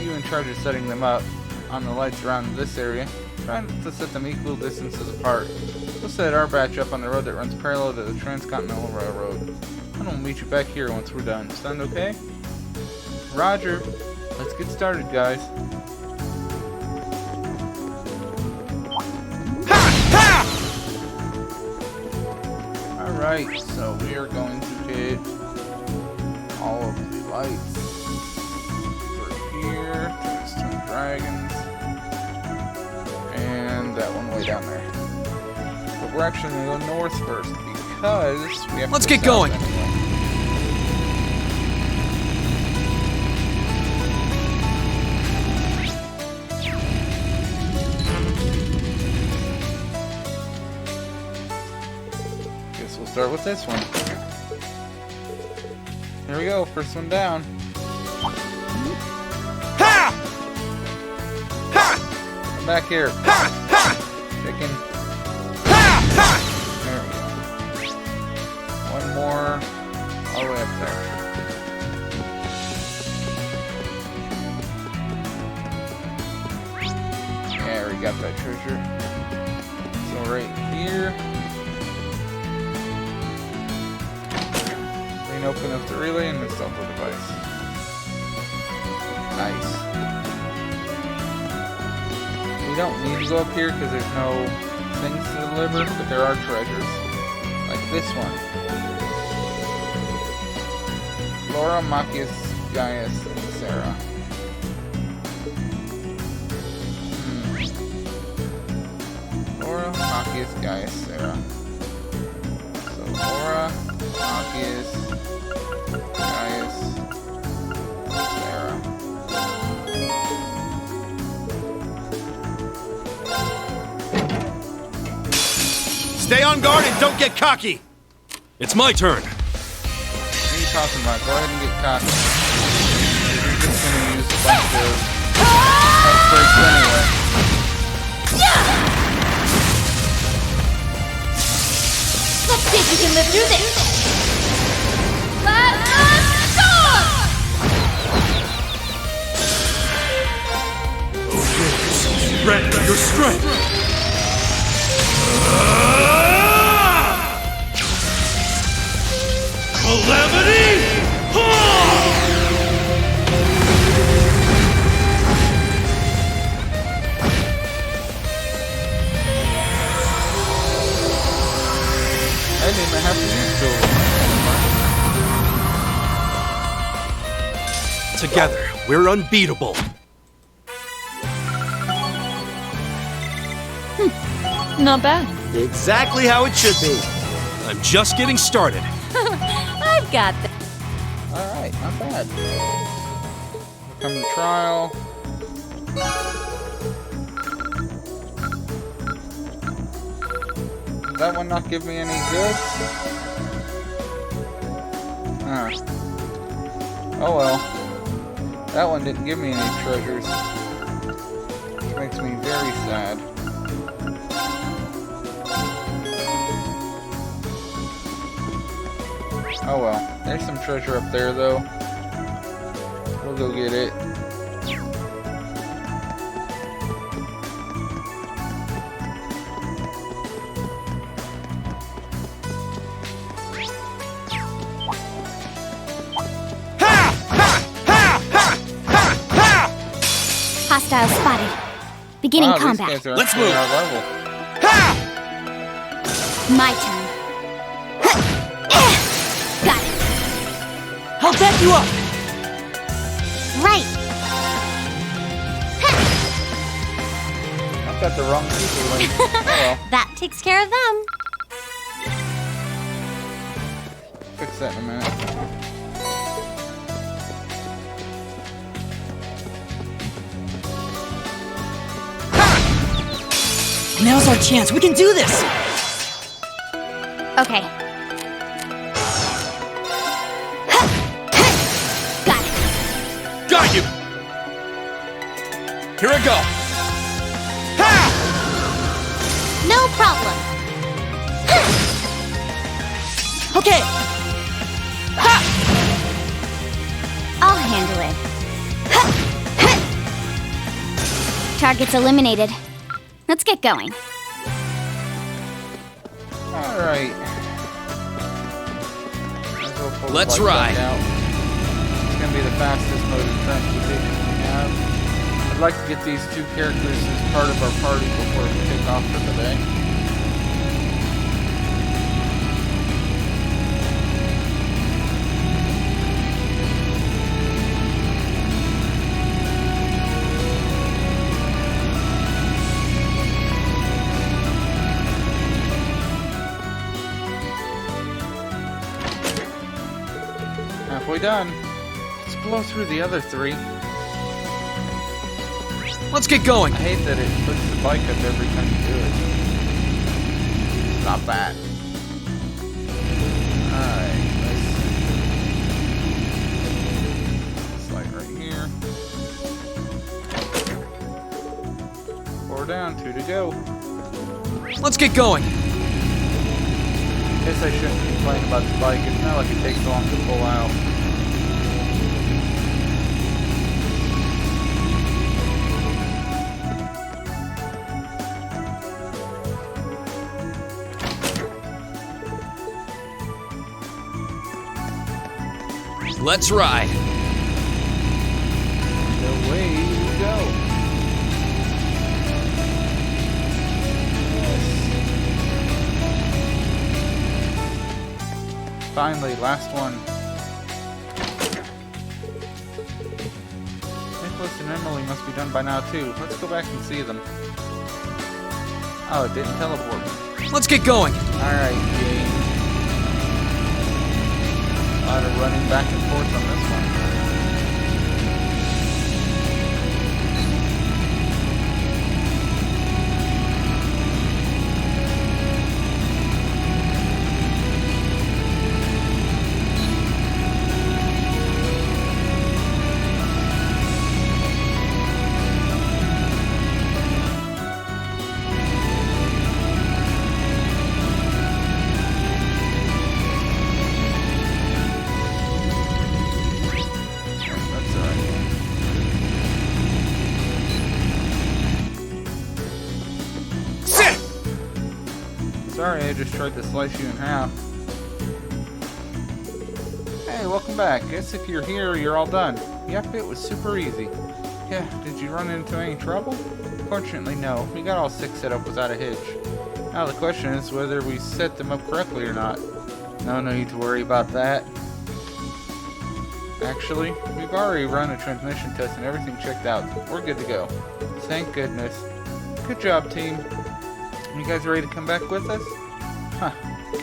you in charge of setting them up on the lights around this area. Try to set them equal distances apart. We'll set our batch up on the road that runs parallel to the Transcontinental Railroad. And we'll meet you back here once we're done. Sound okay? Roger. Let's get started, guys. Alright, so we are going to hit all of the lights for here, Tombstone Dragons, and that one way down there. But we're actually going to go north first because we have Let's to go get going. south anyway. Guess we'll start with this one. Here we go, first one down. Come back here. Chicken. There we go. One more. All the way up there. Yeah, we got that treasure. So right here. Clean open up the relay and install the device. Nice. We don't need to go up here because there's no things to deliver, but there are treasures. Like this one. Laura, Machias, Gaius, and Sarah. Laura, Machias, Gaius, Sarah. So Laura, Machias, Gaius, Sarah. Stay on guard and don't get cocky! It's my turn. What are you talking about? Go ahead and get cocky. You're just gonna use a bunch of health breaks anyway. Let's see if we can live through this. Let us go! Render your strength! Calamity! I didn't even have to use silver. Together, we're unbeatable. Not bad. Exactly how it should be. I'm just getting started. I've got this. Alright, not bad. Come to trial. Did that one not give me any good? Oh well. That one didn't give me any treasures. Which makes me very sad. Oh well. There's some treasure up there though. We'll go get it. Hostile spotted. Beginning Wow, combat. these guys are Let's actually move. our level. My turn. Got it. I'll back you up! Right. I've got the wrong people. Like, oh well. That takes care of them. Fix that in a minute. Now's our chance. We can do this! Okay. Got it. Got you! Here I go! No problem. Okay! I'll handle it. Targets eliminated. Let's get going. Alright. Let's ride. It's gonna be the fastest mode of transportation we have. I'd like to get these two characters as part of our party before we take off for the day. Halfway done. Let's blow through the other three. Let's get going. I hate that it puts the bike up every time you do it. Not bad. Alright, let's slide right here. 4 down, 2 to go. Let's get going. Guess I shouldn't complain about the bike. It's not like it takes long to pull out. Let's ride. Away we go. Finally, last one. Nicholas and Emily must be done by now too. Let's go back and see them. Oh, it didn't teleport me. Let's get going. Alright, game. A lot of running back and forth on this one. That's alright. Sit! Sorry, I just tried to slice you in half. Hey, welcome back. Guess if you're here, you're all done. Yep, it was super easy. Yeah, did you run into any trouble? Fortunately, no. We got all 6 set up without a hitch. Now the question is whether we set them up correctly or not. No need to worry about that. Actually, we've already run a transmission test and everything checked out. We're good to go. Thank goodness. Good job, team. You guys ready to come back with us? Huh.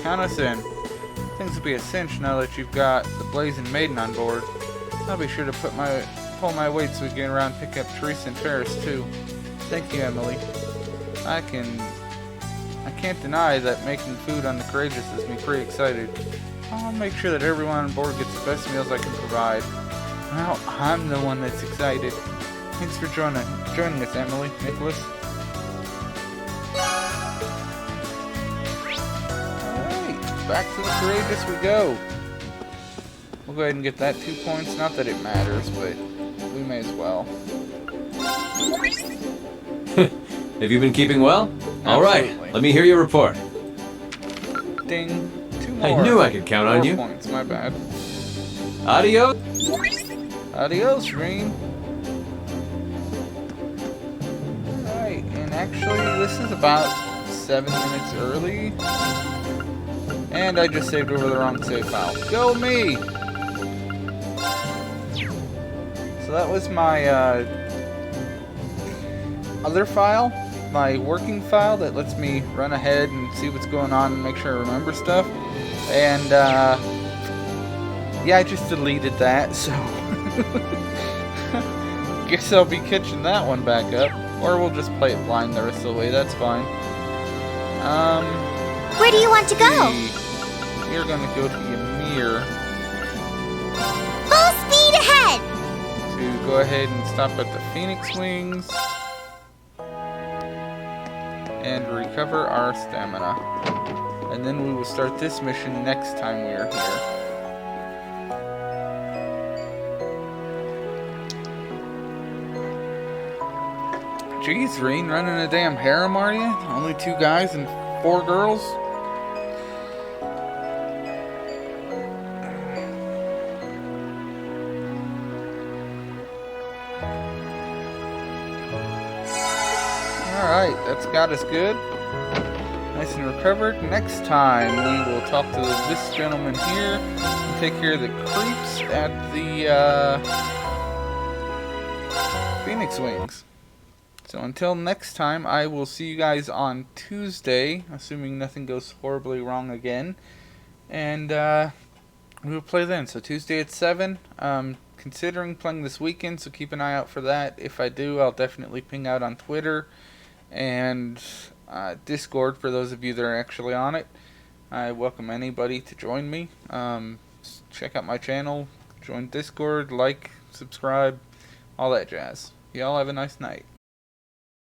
Count us in. Things will be a cinch now that you've got the Blazing Maiden on board. I'll be sure to pull my weight so we can get around and pick up Teresa and Ferris too. Thank you, Emily. I can't deny that making food on the Courageous has me pretty excited. I'll make sure that everyone on board gets the best meals I can provide. Well, I'm the one that's excited. Thanks for joining us, Emily, Nicholas. Alright, back to the Courageous we go. We'll go ahead and get that 2 points. Not that it matters, but we may as well. Have you been keeping well? All Absolutely. right, let me hear your report. Ding. 2 I more. knew I could count on 4 you. points, my bad. Adios. Adios, Dream. Alright, and actually, this is about 7 minutes early. And I just saved over the wrong save file. Go me! So that was my other file, my working file that lets me run ahead and see what's going on and make sure I remember stuff. And yeah, I just deleted that, so guess I'll be catching that one back up. Or we'll just play it blind the rest of the way, that's fine. Where do you want to go? We're gonna go to Ymir Full speed ahead! to go ahead and stop at the Phoenix Wings and recover our stamina. And then we will start this mission next time we are here. Jeez, Reen, running a damn harem, are you? Only 2 guys and 4 girls? Alright, that's got us good. Nice and recovered. Next time, we will talk to this gentleman here and take care of the creeps at the Phoenix Wings. So until next time, I will see you guys on Tuesday, assuming nothing goes horribly wrong again. And we will play then. So Tuesday at 7. Considering playing this weekend, so keep an eye out for that. If I do, I'll definitely ping out on Twitter and Discord for those of you that are actually on it. I welcome anybody to join me. Check out my channel, join Discord, like, subscribe, all that jazz. Y'all have a nice night.